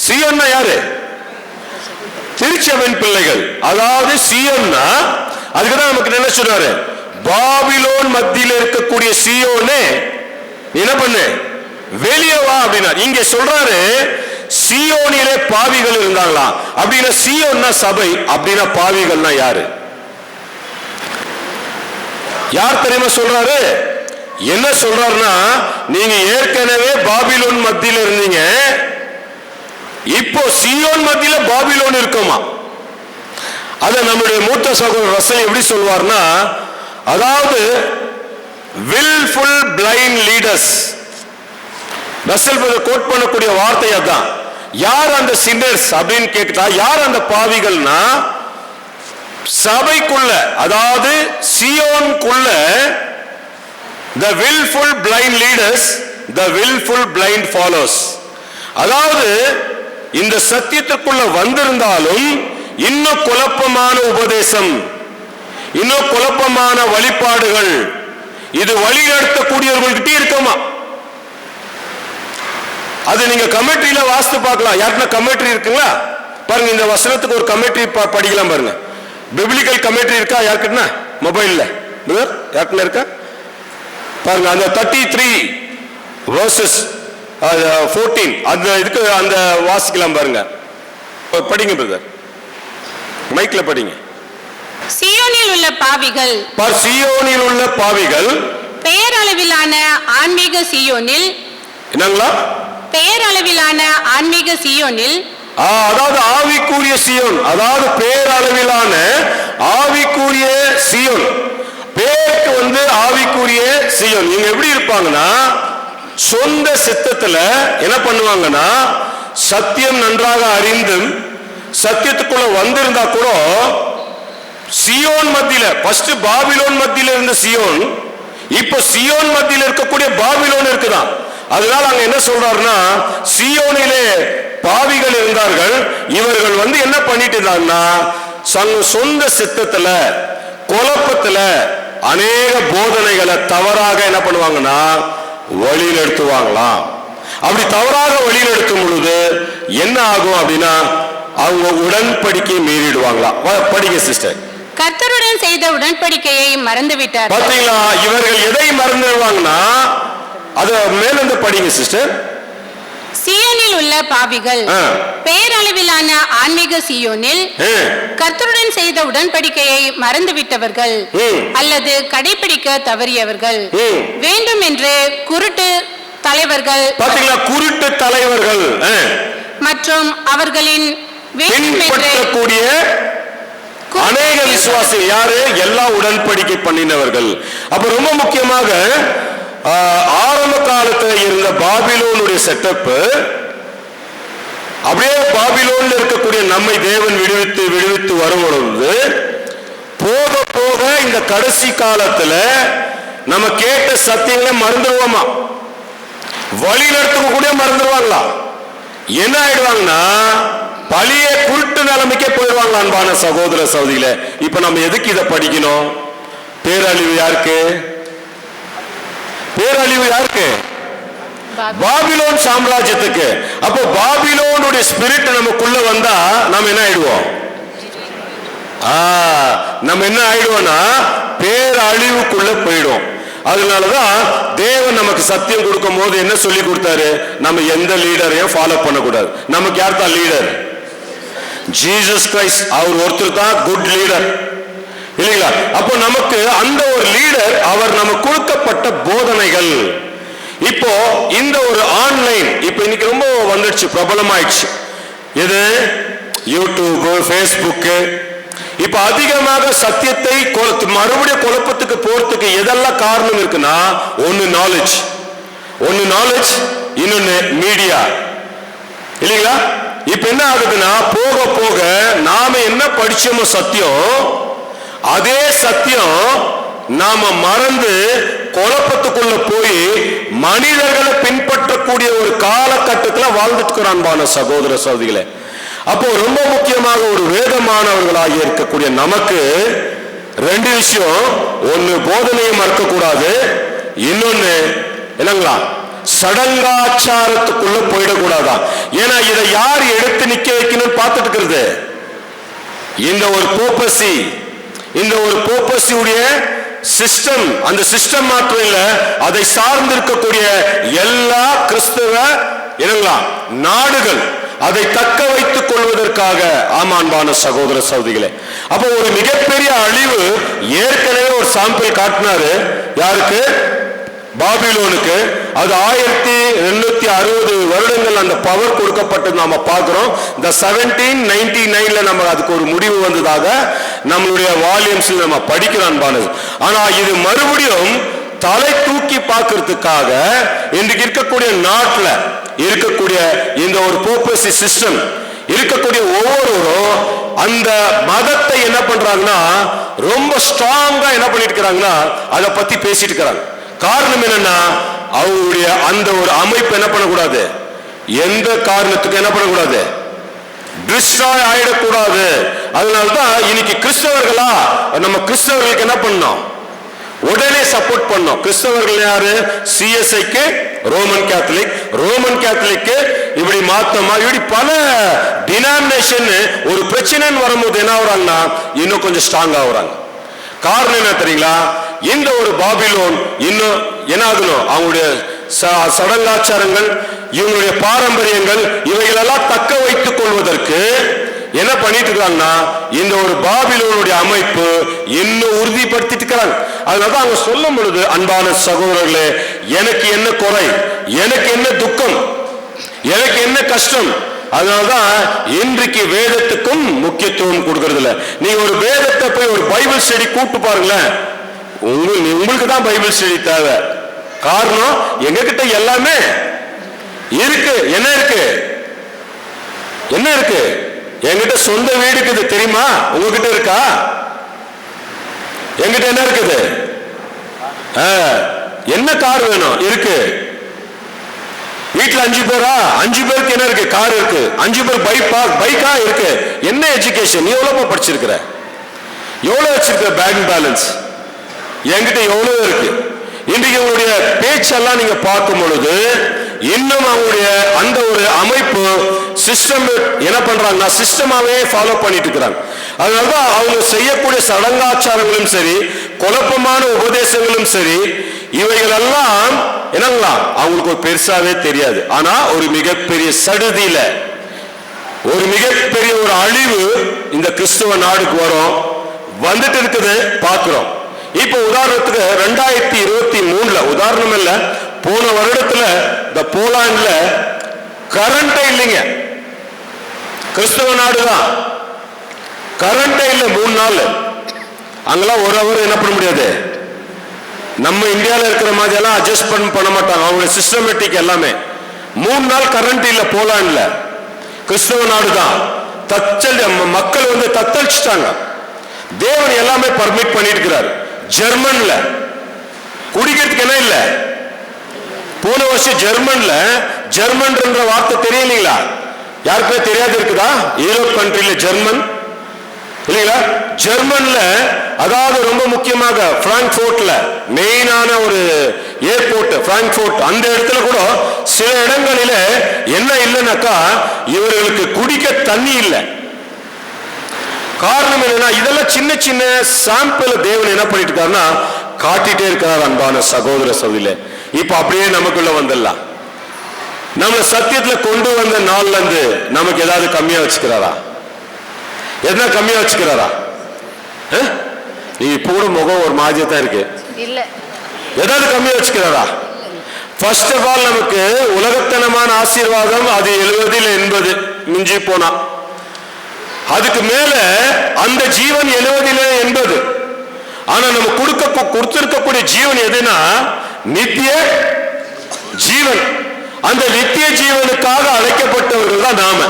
சீயோன்னா யாரு? திருச்சபையின் பிள்ளைகள். அதாவது சீயோன்னா அதுக்குதான் நமக்கு என்ன சொல்றாரு, பாபிலோன் மத்தியில் இருக்கக்கூடிய சீயோனே என்ன பண்ணு, வெளியே வா அப்படின்னா. இங்க சொல்றாரு சீயோனிலே பாவிகள் இருந்தாங்களா அப்படின்னா, சீயோன்னா சபை அப்படின்னா பாவிகள்னா யாரு? யார் தெரியுமா சொல்றாரு? என்ன சொல்றாருன்னா, நீங்க ஏற்கனவே பாபிலோன் மத்தியில் இருந்தீங்க, இப்போ சீயோன் மத்தியில பாபிலோன் இருக்குமா. அத நம்முடைய மூத்த சகோதரர் ரசல் எப்படி சொல்வார்னா, அதாவது willful blind leaders. Russell quote பண்ணக்கூடிய வார்த்தை அதான். யார் அந்த சின்னர்ஸ் அப்படின்னு கேட்டா, யார் அந்த பாவிகள்னா, சபைக்குள்ள, அதாவது சியோனுக்குள்ள the willful blind leaders, the willful blind followers. அதாவது இந்த சத்தியத்துக்குள்ள வந்திருந்தாலும் இன்னும் குழப்பமான உபதேசம், இன்னும் குழப்பமான வழிபாடுகள், இது வழிநடத்தக்கூடியவர்கள்கிட்ட இருக்குமா. அது நீங்க கமெண்ட்ரியில வாசித்து பார்க்கலாம். யாருன்னா கமெண்ட்ரி இருக்குங்களா பாருங்க. இந்த வசனத்துக்கு ஒரு கமெண்ட்ரி படிக்கலாம் பாருங்க. பிப்ளிக்கல் கமெண்ட்ரி இருக்கா யாருக்குன்னா? மொபைல்ல யாருக்குன்னா இருக்கா பாருங்க. அந்த 33 verses 14 அந்த இதுக்கு அந்த வாசிக்கலாம் பாருங்க. படிங்க பிரதர், மைக்ல படிங்க. சீயோனில் உள்ள பாவிகள், சீயோனில் உள்ள பாவிகள் பெயரளவிலான ஆன்மீக சீயோனில், என்னங்களா பெயரளவிலான ஆன்மீக சீயோனில், அதாவது ஆவிக்குரிய சீயோன், அதாவது பேரளவிலான ஆவிக்குரிய சீயோன், பேருக்கு ஆவிக்குரிய சீயோன். இவங்க எப்படி இருப்பாங்கன்னா, சொந்த சித்தத்துல என்ன பண்ணுவாங்கன்னா, சத்தியம் நன்றாக அறிந்தும் சத்தியத்துக்குள்ள வந்திருந்தா கூட சியோன் மத்தியில, ஃபர்ஸ்ட் பாபிலோன் மத்தியில இருந்த சியோன், இப்ப சியோன் மத்தியில இருக்கக்கூடிய பாபிலோன் இருக்குதான். அதனால அங்க என்ன சொல்றாருன்னா, சியோனிலே பாவிகள் இருந்தார்கள், இவர்கள் என்ன பண்ணிட்டு இருந்தாங்கன்னா, சொந்த சித்தத்துல குழப்பத்துல அநேக போதனைகளை தவறாக என்ன பண்ணுவாங்கன்னா வழியில் எடுத்துவாங்களாம். அப்படி தவறாக வழியில் எடுக்கும் பொழுது என்ன ஆகும் அப்படின்னா, அவங்க உடன்படிக்கை மீறிடுவாங்களாம். படிங்க சிஸ்டர். கர்த்தருடன் செய்த உடன்படிக்கையை மறந்து விட்டார். பாத்தீங்களா, இவர்கள் எதை மறந்துடுவாங்கன்னா, அது மேலிருந்து படிங்க சிஸ்டர். சீயோனில் உள்ள பாவிகள், பேரளவிலான ஆன்மீக சீயோனில் கர்த்தருடன் செய்த உடன்படிக்கையை மறந்து விட்டவர்கள் அல்லது கடைபிடிக்க தவறியவர்கள், வேண்டும் என்று குருட்டு தலைவர்கள், பாத்தீங்களா, குருட்டு தலைவர்கள் மற்றும் அவர்களின் பின்பற்றக்கூடிய அநேக விசுவாசி யாரு, எல்லா உடன்படிக்கை பண்ணினவர்கள். அப்ப ரொம்ப முக்கியமாக ஆரம்ப காலத்தில் இருந்த பாபிலோனுடைய செட்டப், அப்படியே பாபிலோன்ல இருக்கக்கூடிய நம்மை தேவன் விடுவித்து வரும்பொழுது போக போக இந்த கடைசி காலத்துல நம்ம கேட்ட சத்தியங்களை மறந்துடுவோமா, வழி நடத்துக்க கூட மறந்துடுவாங்களா, என்ன ஆயிடுவாங்கன்னா பழைய குருட்டு நிலைமைக்கே போயிடுவாங்க. அன்பான சகோதர சகோதரிகளே, இப்ப நம்ம எதுக்கு இதை படிக்கணும்? பேரழிவு யாருக்கு? பேரழிவு யாருக்கு? பாபிலோன் சாம்ராஜ்யத்துக்கு. அப்போ பாபிலோனுடைய ஸ்பிரிட் நமக்குள்ள வந்தா நம்ம என்ன ஆயிடுவோம்? நம்ம என்ன ஆயிடுவோம்னா பேரழிவுக்குள்ள போயிடுவோம். அதனாலதான் தேவன் நமக்கு சத்தியம் கொடுக்கும் போது என்ன சொல்லி கொடுத்தாரு, நம்ம எந்த லீடரையும் ஃபாலோ பண்ணக்கூடாது. நமக்கு யார் தான் லீடர்? Jesus Christ. அவர் ஒருத்தர் தான் குட் லீடர், இல்லைங்களா? அப்போ நமக்கு அந்த ஒரு லீடர், அவர் நமக்கு கொடுக்கப்பட்ட போதனைகள். இப்போ இந்த ஒரு ஆன்லைன் இப்ப இன்னைக்கு ரொம்ப வந்துடுச்சு, பிரபலமாயிடுச்சு. இது யூடியூப், ஃபேஸ்புக், இப்ப அதிகமாக சத்தியத்தை மறுபடியும் குழப்பத்துக்கு போறதுக்கு எதெல்லாம் காரணம் இருக்குன்னா, ஒன்னு நாலேஜ், இன்னொன்னு மீடியா, இல்லைங்களா? இப்ப என்ன ஆகுதுன்னா, போக போக நாம என்ன படிச்சோமோ சத்தியம், அதே சத்தியம் நாம மறந்து குழப்பத்துக்குள்ள போய் மனிதர்களை பின்பற்றக்கூடிய ஒரு காலகட்டத்தில் வாழ்ந்துட்டு இருக்கிறான் சகோதர சகோதரிகளே. அப்போ ரொம்ப முக்கியமாக ஒரு வேதமானவர்களாக இருக்கக்கூடிய நமக்கு ரெண்டு விஷயம், ஒன்னு போதனையை மறக்க கூடாது, இன்னொன்னு என்னங்களா சடங்காச்சாரத்துக்குள்ள போயிடக்கூடாதான். ஏன்னா இதை யார் எடுத்து நிக்க வைக்கணும்னு பார்த்துட்டு இருக்கிறது? இந்த ஒரு போப்பசி, இந்த ஒரு போப்பசியுடைய சிஸ்டம், அந்த சிஸ்டம் மாத்திரம் இல்ல, அதை சார்ந்து இருக்கக்கூடிய எல்லா கிறிஸ்தவ என்னங்களா நாடுகள் அதை தக்க வைத்துக் கொள்வதற்காக. ஆமா அன்பான சகோதர சகோதரிகளே, அப்போ ஒரு மிகப்பெரிய அழிவு ஏற்கனவே ஒரு சாம்பிள் காட்டினாரு. யாருக்கு? பாபிலோனுக்கு. அது 1260 வருடங்கள் அந்த பவர் கொடுக்கப்பட்டது நாம பார்க்கிறோம். இந்த 1799ல நம்ம அதுக்கு ஒரு முடிவு வந்ததாக நம்மளுடைய வால்யூம்ஸ்ல நம்ம படிக்கிறோம். ஆனா இது மறுபடியும் தலை தூக்கி பார்க்கிறதுக்காக இன்றைக்கு இருக்கக்கூடிய நாட்டில் இருக்கக்கூடிய இந்த ஒரு போப்பசி சிஸ்டம் இருக்கக்கூடிய ஒவ்வொருவரும் அந்த மதத்தை என்ன பண்றாங்கன்னா ரொம்ப ஸ்ட்ராங்கா என்ன பண்ணிட்டு இருக்கிறாங்கன்னா அதை பத்தி பேசிட்டு இருக்கிறாங்க. காரணம் என்னன்னா, அவருடைய அந்த ஒரு அமைப்பு என்ன பண்ணக்கூடாது, எந்த காரணத்துக்கு என்ன பண்ணக்கூடாது, டிஸ்ட்ராய் ஆயிடக்கூடாது. அதனால்தான் இன்னைக்கு கிறிஸ்தவர்களா நம்ம கிறிஸ்தவர்களுக்கு என்ன பண்ணோம், உடனே சப்போர்ட் பண்ணோம். கிறிஸ்தவர்கள் யாரு? சிஎஸ்ஐக்கு ரோமன் கேத்தலிக், ரோமன் கேத்தலிக்கு இப்படி மாத்தமா, இப்படி பல டினாமினேஷன் ஒரு பிரச்சனைன்னு வரும்போது என்ன ஆகுறாங்கன்னா இன்னும் கொஞ்சம் ஸ்ட்ராங் ஆகுறாங்க. காரணம் என்ன தெரியுங்களா? இந்த ஒரு பாபிலோன் இன்னும் என்ன ஆகணும், அவங்களுடைய சடங்காச்சாரங்கள், இவங்களுடைய பாரம்பரியங்கள், இவைகளெல்லாம் தக்க வைத்துக் கொள்வதற்கு என்ன பண்ணிட்டு இருக்காங்கன்னா இந்த ஒரு பாபிலோனுடைய அமைப்பு இன்னும் உறுதிப்படுத்திட்டு இருக்கிறாங்க. அதனால அவங்க சொல்லும் பொழுது, அன்பான சகோதரர்களே, எனக்கு என்ன குறை, எனக்கு என்ன துக்கம், எனக்கு என்ன கஷ்டம், அதனால்தான் இன்றைக்கு வேதத்துக்கும் முக்கியத்துவம் கொடுக்கறது இல்ல. நீங்க ஒரு வேதத்தை போய் ஒரு பைபிள் ஸ்டடி கூப்பிட்டு பாருங்களேன், உங்களுக்கு தான் பைபிள் ஸ்டடி தேவை. காரணம், எங்க கிட்ட எல்லாமே இருக்கு. என்ன இருக்கு? என்ன இருக்கு? என்கிட்ட சொந்த வீடு இருக்குது, தெரியுமா? உங்ககிட்ட இருக்கா? என்கிட்ட என்ன இருக்குது? என்ன கார் வேணும்? இருக்கு. வீட்டுல 5 பேரா? 5 பேருக்கு என்ன இருக்கு? கார் இருக்கு. 5 பேர் பைக்கா இருக்கு. என்ன எஜுகேஷன்? நீ எவ்வளவு படிச்சிருக்கிற? எவ்வளவு வச்சிருக்கிற பேங்க் பேலன்ஸ்? என்கிட்ட எவ்வளவு இருக்கு? இன்றைக்கு உங்களுடைய பேச்செல்லாம் நீங்க பார்க்கும் பொழுது இன்னும் அவங்களுடைய அந்த ஒரு அமைப்பு சிஸ்டம் என்ன பண்றாங்கன்னா சிஸ்டமாவே ஃபாலோ பண்ணிட்டு இருக்கிறாங்க. அதனாலதான் அவங்க செய்யக்கூடிய சடங்காச்சாரங்களும் சரி, குழப்பமான உபதேசங்களும் சரி, இவைகள் எல்லாம் என்னங்களா அவங்களுக்கு ஒரு பெருசாவே தெரியாது. ஆனா ஒரு மிகப்பெரிய சடுதியில ஒரு மிகப்பெரிய ஒரு அழிவு இந்த கிறிஸ்துவ நாடுக்கு வரும், வந்துட்டு இருக்குது பார்க்கிறோம். இப்ப உதாரணத்துக்கு 2023 உதாரணம் இல்ல, போன வருடத்துல இந்த போலாண்ட்ல கரண்டே இல்லைங்க. கிறிஸ்தவ நாடுதான், கரண்டே இல்லை 3 நாள். அங்கெல்லாம் ஒரு அவர் என்ன பண்ண முடியாது, நம்ம இந்தியாவில் இருக்கிற மாதிரி எல்லாம் அட்ஜஸ்ட் பண்ண மாட்டாங்க. அவங்களுடைய சிஸ்டமேட்டிக் எல்லாமே 3 நாள் கரண்ட் இல்ல போலாண்ட்ல. கிறிஸ்தவ நாடுதான். மக்கள் வந்து தத்தளிச்சுட்டாங்க. தேவன் எல்லாமே பர்மிட் பண்ணிட்டு இருக்கிறார். ஜெர்மன்ல குடிக்கிறதுக்கு என்ன இல்ல, போன வருஷம் ஜெர்மன்ல, ஜெர்மன் என்ற வார்த்தை தெரியலீங்களா? யாருக்குமே தெரியாது இருக்குதா? யூரோப் கண்ட்ரில ஜெர்மன் இல்லைங்களா? ஜெர்மன்ல, அதாவது ரொம்ப முக்கியமாக பிராங்க்ஃபோர்ட்ல மெயினான ஒரு ஏர்போர்ட் பிராங்க்ஃபோர்ட், அந்த இடத்துல கூட சில இடங்களில என்ன இல்லைன்னாக்கா இவர்களுக்கு குடிக்க தண்ணி இல்லை. காரணம் என்னன்னா இதெல்லாம் சின்ன சின்ன சாம்பிள் தேவன் என்ன பண்ணிட்டு இருக்காருன்னா காட்டிட்டே இருக்கிறார். அன்பான சகோதர சகோதரிகளே, இப்ப அப்படியே நமக்குள்ள வந்துடலாம். நம்ம சத்தியத்துல கொண்டு வந்த நாள்ல இருந்து நமக்கு ஏதாவது கம்மியா வச்சுக்கிறாரா? எதனா கம்மியா வச்சுக்கிறாரா? நீ இப்ப கூட முகம் ஒரு மாதிரியா தான் இருக்கு. இல்ல ஏதாவது கம்மியா வச்சுக்கிறாரா? ஃபர்ஸ்ட் ஆஃப் ஆல் நமக்கு உலகத்தனமான ஆசீர்வாதம் அது 70 80 மிஞ்சி போனா அதுக்கு மேல அந்த ஜீவன் 70 ஆனா நம்ம கொடுத்திருக்கக்கூடிய ஜீவன் எதுனா நித்திய ஜீவன். அந்த நித்திய ஜீவனுக்காக அழைக்கப்பட்டவர்கள் தான் நாம.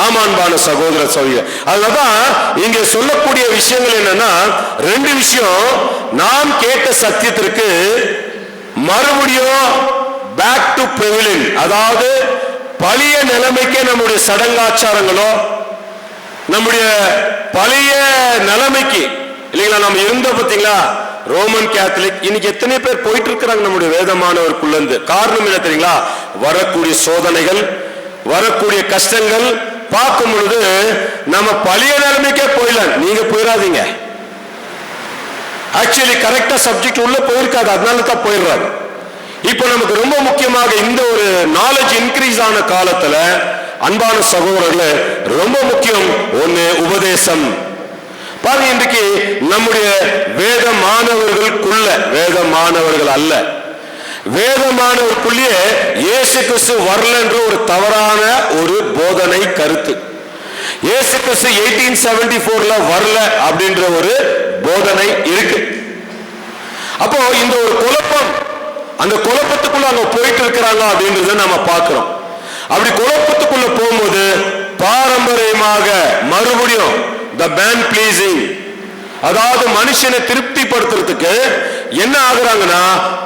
ஆமான்பான சகோதர சகோதரி, அதுதான் இங்க சொல்லக்கூடிய விஷயங்கள் என்னன்னா 2 விஷயம். நாம் கேட்ட சத்தியத்திற்கு மறுபடியும் பேக் டு பிரிவிலின், அதாவது பழைய நிலைமைக்கே நம்முடைய சடங்காச்சாரங்களோ நம்முடைய பழைய நிலைமைக்கு இல்லைங்களா, நம்ம இருந்த பார்த்தீங்களா ரோமன் கேத்தலிக், இன்னைக்கு எத்தனை பேர் போயிட்டு இருக்கிறாங்க நம்முடைய வேதமானவருக்குள்ள இருந்து. காரணம் என்ன தெரியுங்களா, வரக்கூடிய சோதனைகள், வரக்கூடிய கஷ்டங்கள் பார்க்கும் பொழுது நம்ம பழைய நிலைமைக்கே போயிடலாம். நீங்க போயிடாதீங்க. ஆக்சுவலி கரெக்டா சப்ஜெக்ட் உள்ள போயிருக்காது, அதனால தான் போயிடுறாங்க. இப்போ நமக்கு ரொம்ப முக்கியமாக இந்த ஒரு நாலேஜ் இன்க்ரீஸ் ஆன காலத்துல அன்பான சகோதரர்களே ரொம்ப முக்கியம் ஒண்ணு உபதேசம். பாருங்க, இன்றைக்கு நம்முடைய வேத மாணவர்களுக்குள்ள, வேத மாணவர்கள் அல்ல, வேத மாணவர்களுக்குள்ளே இயேசு கிறிஸ்து வரலன்ற ஒரு தவறான ஒரு போதனை கருத்து. இயேசு கிறிஸ்து 1874 வரல அப்படின்ற ஒரு போதனை இருக்கு. அப்போ இந்த ஒரு குழப்பம், அந்த குழப்பத்துக்குள்ள அவங்க போயிட்டு இருக்கிறாங்க அப்படின்றத நம்ம பார்க்கிறோம். அப்படி குழப்பத்துக்குள்ள போகும்போது பாரம்பரியமாக மறுபடியும் the man pleasing, அதாவது மனுஷனை திருப்திப்படுத்துறதுக்கு என்ன ஆகுறாங்கன்னா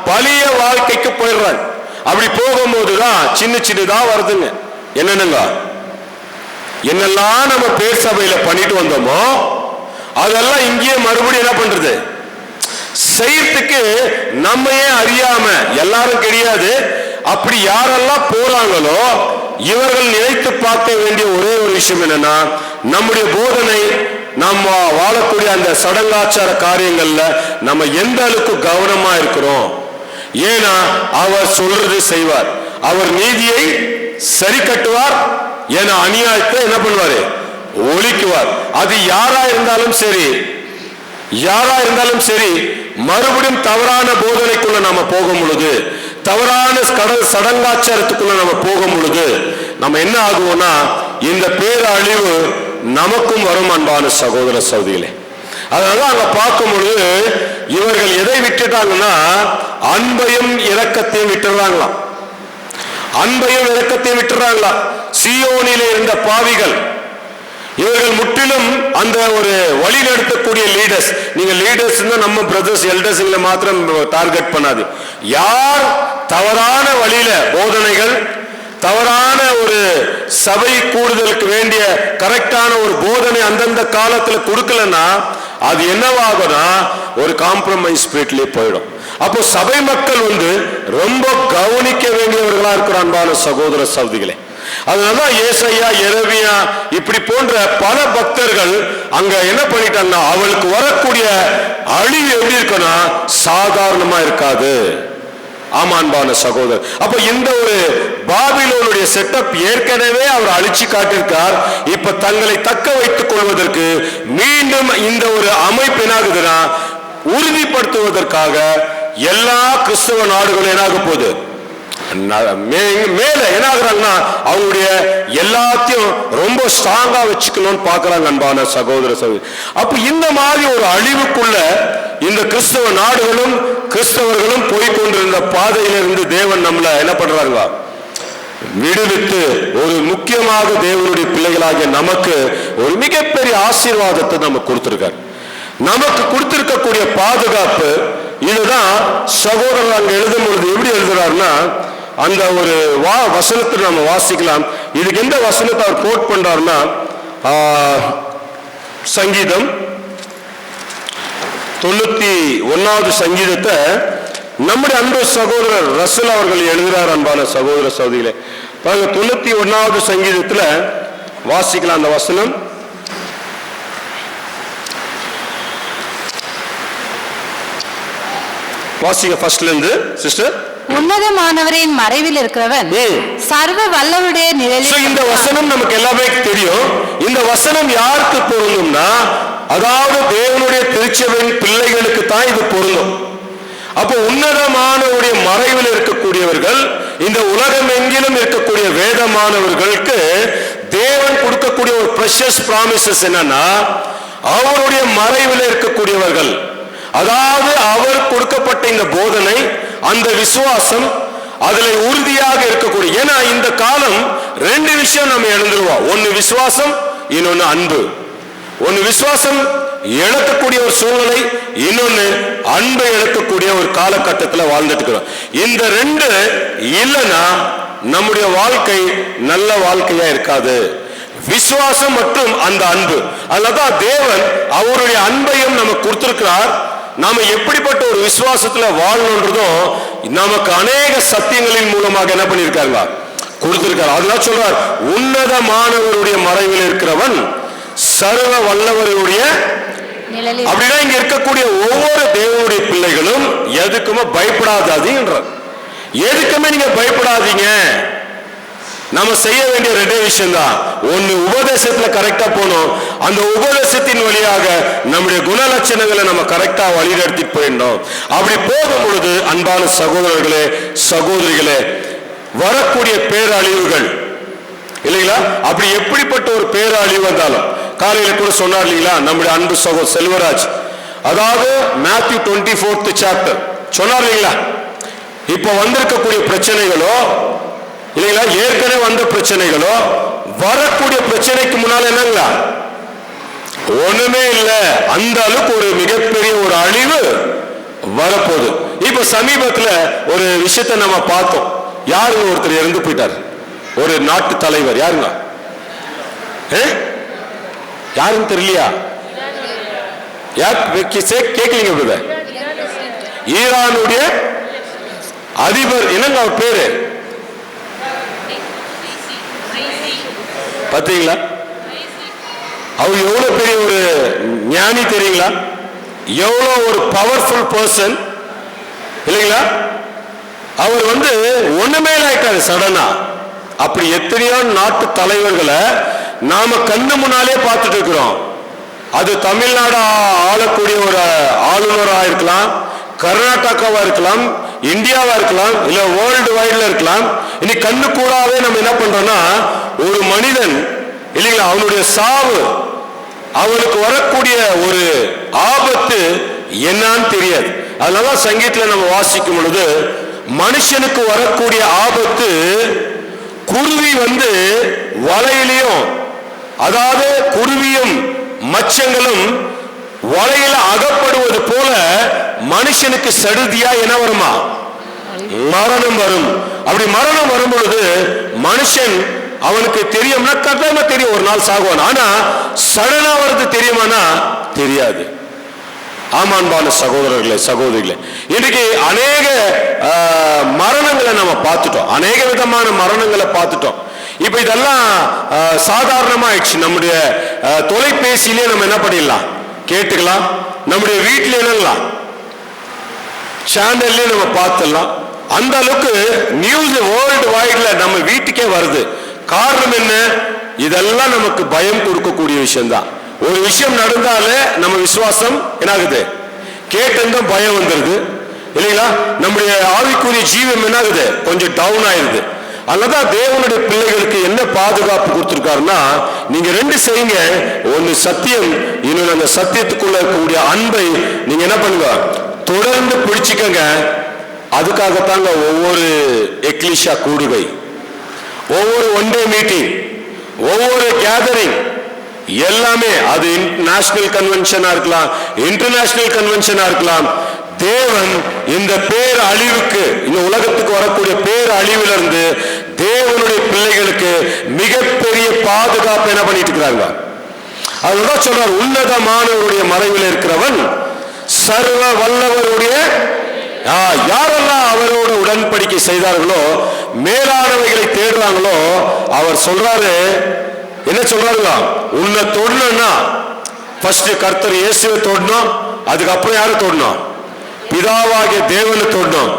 பழைய வாழ்க்கைக்கு போயிடுறாங்க. அப்படி போகும்போதுதான் சின்னதா வருதுங்க. என்னென்னங்க, என்னெல்லாம் நம்ம பேர் சபையில பண்ணிட்டு வந்தோமோ அதெல்லாம் இங்கேயே மறுபடியும் என்ன பண்றது, செய்யறதுக்கு நம்மையே அறியாம, எல்லாரும் கிடையாது, அப்படி யாரெல்லாம் போறாங்களோ இவர்கள் நினைத்து பார்க்க வேண்டிய ஒரே ஒரு விஷயம் என்னன்னா, நம்முடைய போதனை, நம்ம வாழக்கூடிய அந்த சடங்காச்சார காரியங்கள்ல நம்ம எந்த அளவுக்கு கவனமா இருக்கிறோம். ஏன்னா அவர் சொல்றது செய்வார், அவர் நீதியை சரி கட்டுவார், ஏன்னா அநியாயத்தை என்ன பண்ணுவாரு, ஒழிக்குவார். அது யாரா இருந்தாலும் சரி, யாரா இருந்தாலும் சரி, மறுபடியும் தவறான போதனைக்குள்ள நம்ம போகும் பொழுது, தவறான சடங்காச்சாரத்துக்குள்ள நம்ம போகும் பொழுது நம்ம என்ன ஆகுவோம்னா இந்த பேரழிவு நமக்கும் வரும் அன்பான சகோதர சகோதரிகளே. அதனால அங்க பார்க்கும் பொழுது இவர்கள் எதை விட்டுட்டாங்கன்னா அன்பையும் இரக்கத்தையும் விட்டுறாங்களாம். அன்பையும் இரக்கத்தையும் விட்டுறாங்களா. சீயோனிலே இருந்த பாவிகள் இவர்கள் முற்றிலும் அந்த ஒரு வழி நடத்தக்கூடிய லீடர்ஸ். நீங்க லீடர்ஸ் நம்ம பிரதர்ஸ் எல்டர்ஸ் மாத்திரம் டார்கெட் பண்ணாது. யார் தவறான வழியில போதனைகள், தவறான ஒரு சபை கூடுதலுக்கு வேண்டிய கரெக்டான ஒரு போதனை அந்தந்த காலத்துல கொடுக்கலன்னா அது என்னவாகும்னா ஒரு காம்ப்ரமைஸ் ஸ்பிரிட்லயே போயிடும். அப்போ சபை மக்கள் ரொம்ப கவனிக்க வேண்டியவர்களா இருக்கிற அன்பான சகோதர சகோதரிகளே. அதனாலதான் ஏசாயா, எரேமியா இப்படி போன்ற பல பக்தர்கள் அங்க என்ன பண்ணிட்டாங்கன்னா அவளுக்கு வரக்கூடிய அழிவு எப்படி இருக்குன்னா சாதாரணமா இருக்காது. ஆமான்பான சகோதரர், அப்ப இந்த ஒரு பாபிலோனுடைய செட்டப் ஏற்கனவே அவர் அழிச்சு காட்டியிருக்கார். இப்ப தங்களை தக்க வைத்துக் கொள்வதற்கு மீண்டும் இந்த ஒரு அமைப்பு என்னாகுதுன்னா உறுதிப்படுத்துவதற்காக எல்லா கிறிஸ்தவ நாடுகளும் என்னாக போகுது, மேல என்ன ஆகுறாங்கன்னா அவங்களுடைய எல்லாத்தையும் ரொம்ப ஸ்ட்ராங்கா வச்சுக்கணும்னு பாக்குறாங்க அன்பான சகோதர சகோதரி. அப்ப இந்த மாதிரி ஒரு அழிவுக்குள்ள இந்த கிறிஸ்தவ நாடுகளும் கிறிஸ்தவர்களும் போய்கொண்டிருந்த பாதையிலிருந்து தேவன் நம்மள என்ன பண்றாங்க விடுவித்து ஒரு முக்கியமாக தேவனுடைய பிள்ளைகளாகிய நமக்கு ஒரு மிகப்பெரிய ஆசீர்வாதத்தை நம்ம கொடுத்திருக்கார். நமக்கு கொடுத்திருக்கக்கூடிய பாதுகாப்பு இதுதான். சகோதரர் அங்க எழுதும் பொழுது எப்படி எழுதுறாருன்னா அந்த ஒரு வசனத்தை நம்ம வாசிக்கலாம். இதுக்கு எந்த வசனத்தை அவர் கோட் பண்றாருன்னா சங்கீதம் 91வது சங்கீதத்தை நம்முடைய அன்பு சகோதரர் ரசல் அவர்கள் எழுதுகிறார். அன்பான சகோதர சகோதரிகளே, 91வது சங்கீதத்துல வாசிக்கலாம் அந்த வசனம். வாசிங்க ஃபர்ஸ்ட்ல இருந்து சிஸ்டர். உன்னதமானவரின் மறைவில் இருக்கிறவன் சர்வ வல்லவருடைய நிழலில். இந்த வசனம் நமக்கு எல்லாமே தெரியும். இந்த வசனம் யாருக்கு பொருந்தும்னா அதாவது தேவனுடைய திருச்சபையின் பிள்ளைகளுக்கு தான் இது பொருந்தும். அப்போ உன்னதமானவருடைய மறைவில் இருக்கக்கூடியவர்கள், இந்த உலகம் எங்கிலும் இருக்கக்கூடிய வேதமானவர்களுக்கு தேவன் கொடுக்கக்கூடிய ஒரு precious promises என்னன்னா, அவருடைய மறைவில் இருக்கக்கூடியவர்கள், அதாவது அவர் கொடுக்கப்பட்ட இந்த போதனை, அந்த விசுவாசம், அதுல உறுதியாக இருக்கக்கூடிய. ஏன்னா இந்த காலம் ரெண்டு விஷயம் நம்ம இழந்துருவோம். ஒன்னு விசுவாசம், இன்னொன்னு அன்பு. ஒன்னு விசுவாசம் இழக்கக்கூடிய ஒரு சூழ்நிலை, இன்னொன்னு அன்பை இழக்கக்கூடிய ஒரு காலகட்டத்தில் வாழ்ந்துட்டு இருக்கிறோம். இந்த ரெண்டு இல்லைன்னா நம்முடைய வாழ்க்கை நல்ல வாழ்க்கையா இருக்காது. விசுவாசம் மற்றும் அந்த அன்பு, அதுலதான் தேவன் அவருடைய அன்பையும் நமக்கு கொடுத்திருக்கிறார். நாம எப்படிப்பட்ட ஒரு விசுவாசத்துல வாழணுன்றதும் நமக்கு அநேக சத்தியங்களின் மூலமாக என்ன பண்ணிருக்காங்க, கொடுத்திருக்காரு. அதெல்லாம் சொல்றார், உன்னதமானவருடைய மறைவில் இருக்கிறவன் சர்வ வல்லவருடைய. அப்படின்னா இங்க இருக்கக்கூடிய ஒவ்வொரு தேவனுடைய பிள்ளைகளும் எதுக்குமே பயப்படாதீங்கன்றார். எதுக்குமே நீங்க பயப்படாதீங்க. நம்ம செய்ய வேண்டிய ரெண்டே விஷயம் தான். ஒன்னு, உபதேசத்துல கரெக்டா போகணும். அந்த உபதேசத்தின் வழியாக நம்முடைய குணலட்சணங்களை நம்ம கரெக்டா வழிநடத்தி போயிடணும். அப்படி போகும் பொழுது அன்பான சகோதரர்களே, சகோதரிகளே, வரக்கூடிய பேரழிவுகள் இல்லைங்களா, அப்படி எப்படிப்பட்ட ஒரு பேரழிவு வந்தாலும், காலையில கூட சொன்னார் இல்லைங்களா நம்முடைய அன்பு சகோதரர் செல்வராஜ், அதாவது மேத்யூ 24th சாப்டர் சொன்னார் இல்லைங்களா, இப்ப வந்திருக்கக்கூடிய பிரச்சனைகளோ இல்லைங்களா, ஏற்கனவே வந்த பிரச்சனைகளோ, வரக்கூடிய பிரச்சனைக்கு முன்னால என்னங்களா, ஒண்ணுமே இல்லை. அந்த அளவுக்கு ஒரு மிகப்பெரிய ஒரு அழிவு வரப்போகுது. இப்ப சமீபத்துல ஒரு விஷயத்தை நம்ம பார்த்தோம். யாருங்க ஒருத்தர் இறந்து போயிட்டார், ஒரு நாட்டு தலைவர். யாருங்க, யாருன்னு தெரியலையா? யார் கேட்கலீங்க பிரதர்? ஈரானுடைய அதிபர், என்னங்க அவர் பேரு பாத்தீங்களா? அவர் எவ்வளவு பெரிய ஒரு ஞானி தெரியுங்களா? எவ்வளவு ஒரு பவர்ஃபுல் பர்சன் இல்லைங்களா? அவர் ஒண்ணுமே ஆயிட்டாரு சடனா. அப்படி எத்தனையோ நாட்டு தலைவர்களை நாம கண்ணு முன்னாலே பார்த்துட்டு இருக்கிறோம். அது தமிழ்நாடு ஆளக்கூடிய ஒரு ஆளுநரா இருக்கலாம், கர்நாடகாவா இருக்கலாம், இந்தியாவா இருக்கலாம், இல்ல வேர்ல்டு வைட்ல இருக்கலாம். இன்னைக்கு கண்ணு கூடாவே நம்ம என்ன பண்றோம்னா, ஒரு மனிதன் இல்லைங்களா, அவனுடைய சாவு, அவனுக்கு வரக்கூடிய ஒரு ஆபத்து என்னன்னு தெரியாது. அதனால சங்கீதத்துல நம்ம வாசிக்கும் பொழுது, மனுஷனுக்கு வரக்கூடிய ஆபத்து குருவி வலையிலையும், அதாவது குருவியும் மச்சங்களும் வலையில அகப்படுவது போல மனுஷனுக்கு சடுதியா என்ன வருமா, மரணம் வரும். அப்படி மரணம் வரும் பொழுது மனுஷன் அவனுக்கு தெரியும்னா கட்டாயமா தெரியும், ஒரு நாள் சாகுவான். ஆனா சடனா வருது தெரியுமானா தெரியாது. ஆமான்பான சகோதரர்களே, சகோதரிகளே, இன்னைக்கு அநேக மரணங்களை நம்ம பார்த்துட்டோம், அநேக விதமான மரணங்களை பார்த்துட்டோம். இப்ப இதெல்லாம் சாதாரணமாயிடுச்சு. நம்முடைய தொலைபேசியிலே நம்ம என்ன பண்ணிடலாம், கேட்டுக்கலாம். நம்முடைய வீட்டில் என்னலாம் சேனல்லே நம்ம பார்த்துடலாம். அந்த அளவுக்கு நியூஸ் வேர்ல்டு வைட்ல நம்ம வீட்டுக்கே வருது. காரணம் என்ன? இதெல்லாம் நமக்கு பயம் கொடுக்கக்கூடிய விஷயம் தான். ஒரு விஷயம் நடந்தாலே நம்ம விசுவாசம் என்ன ஆகுது, கேட்டிருந்தோம் பயம் வந்துருது இல்லைங்களா? நம்முடைய ஆவிக்குரிய ஜீவம் என்ன ஆகுது, கொஞ்சம் டவுன் ஆயிருது. அதனாலதான் தேவனுடைய பிள்ளைகளுக்கு என்ன பாதுகாப்பு கொடுத்திருக்காருன்னா, நீங்க ரெண்டு செய்யுங்க. ஒன்னு சத்தியம், இன்னொன்னு அந்த சத்தியத்துக்குள்ள இருக்கக்கூடிய அன்பை நீங்க என்ன பண்ணுங்க, தொடர்ந்து பிடிச்சுக்கங்க. அதுக்காகத்தாங்க ஒவ்வொரு எக்லிஷா கூடுகை, ஒவ்வொரு ஒன் டே மீட்டிங், ஒவ்வொரு கேதரிங் எல்லாமே, அது நேஷனல் கன்வென்ஷனா இருக்கலாம், இன்டர்நேஷனல் கன்வென்ஷனா இருக்கலாம். தேவன் இந்த பேர் அழிவுக்கு, இந்த உலகத்துக்கு வரக்கூடிய பேர் அழிவிலிருந்து தேவனுடைய பிள்ளைகளுக்கு மிகப்பெரிய பாதுகாப்பு என்ன பண்ணிட்டு இருக்கிறாங்க. அதுதான் சொல்றார், உன்னதமானவருடைய மறைவில் இருக்கிறவன் சர்வ வல்லவருடைய. யாரெல்லாம் அவரோட உடன்படிக்கை செய்தார்களோ, மேலானவைகளை தேடுறாங்களோ, அவர் சொல்றாரு, என்ன சொல்றாருங்க, உன்னை தொடணும்னா ஃபர்ஸ்ட் கர்த்தர் இயேசுவை தொடணும், அதுக்கப்புறம் யாரை தொடணும், பிதாவாகிய தேவனை தொடணும்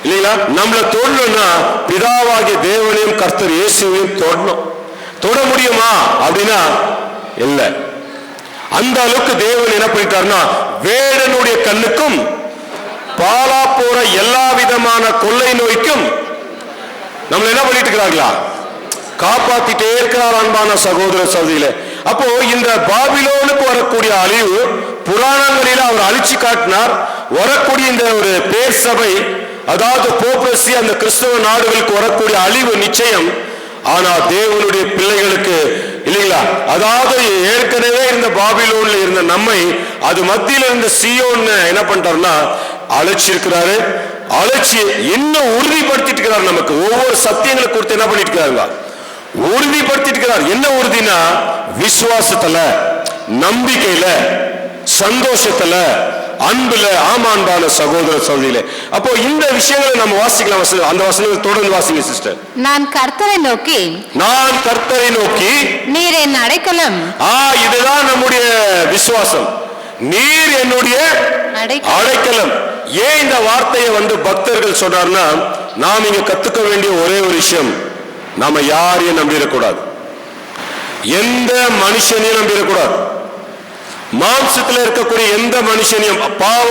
இல்லைங்களா? நம்மளை தொடணும்னா பிதாவாகிய தேவனையும் கர்த்தர் இயேசுவையும் தொடணும். தொட முடியுமா அப்படின்னா இல்லை. அந்த அளவுக்கு தேவன் என்ன பண்ணிட்டாருன்னா, வேடனுடைய கண்ணுக்கும் பாலா போற எல்லா விதமான கொள்ளை நோய்க்கும் நம்மள என்ன பண்ணிட்டு இருக்கிறார்களா? காப்பாத்திட்டே இருக்கிறார் அன்பான சகோதர சகோதரிகளே. அப்போ இந்த பாபிலோனுக்கு வரக்கூடிய அழிவு புராணங்களில் அவர் அழிச்சு காட்டினார். வரக்கூடிய இந்த ஒரு பேர் சபை, அதாவது போப்ரசி, அந்த கிறிஸ்தவ நாடுகளுக்கு வரக்கூடிய அழிவு நிச்சயம். ஆனா தேவனுடைய பிள்ளைகளுக்கு இல்லைங்களா, அதாவது ஏற்கனவே இருந்த பாபிலோன்ல இருந்த நம்மை அது மத்தியில் இருந்த சியோன் என்ன பண்ணிட்டாருன்னா அழைச்சிருக்கிறாரு. அழைச்சி இன்னும் உறுதிப்படுத்திட்டு இருக்கிறார். நமக்கு ஒவ்வொரு சத்தியங்களை கொடுத்து என்ன பண்ணிட்டு இருக்கிறாங்க? உறுதிப்படுத்திட்டு இருக்கிறார். என்ன உறுதினா, விசுவாசத்துல, நம்பிக்கையில, சந்தோஷத்துல, அன்புல. ஆமான்பான சகோதர சகோதரிகளே, அப்போ இந்த விஷயங்களை நம்ம வாசிக்கலாம். அந்த வசனத்தை தொடர்ந்து வாசிங்க சிஸ்டர். நான் கர்த்தரை நோக்கி, நான் கர்த்தரை நோக்கி, நீர் என் அடைக்கலம். இதுதான் நம்முடைய விசுவாசம். நீர் என்னுடைய அடைக்கலம். ஏன் இந்த வார்த்தையை பக்தர்கள் சொன்னார்னா, நாம் இங்க கத்துக்க வேண்டிய ஒரே ஒரு விஷயம், நாம யாரையும் நம்பிடக்கூடாது, எந்த மனுஷனையும் நம்பிடக்கூடாது. மாம்சத்தில் இருக்கக்கூடிய எந்த மனுஷனையும், பாவ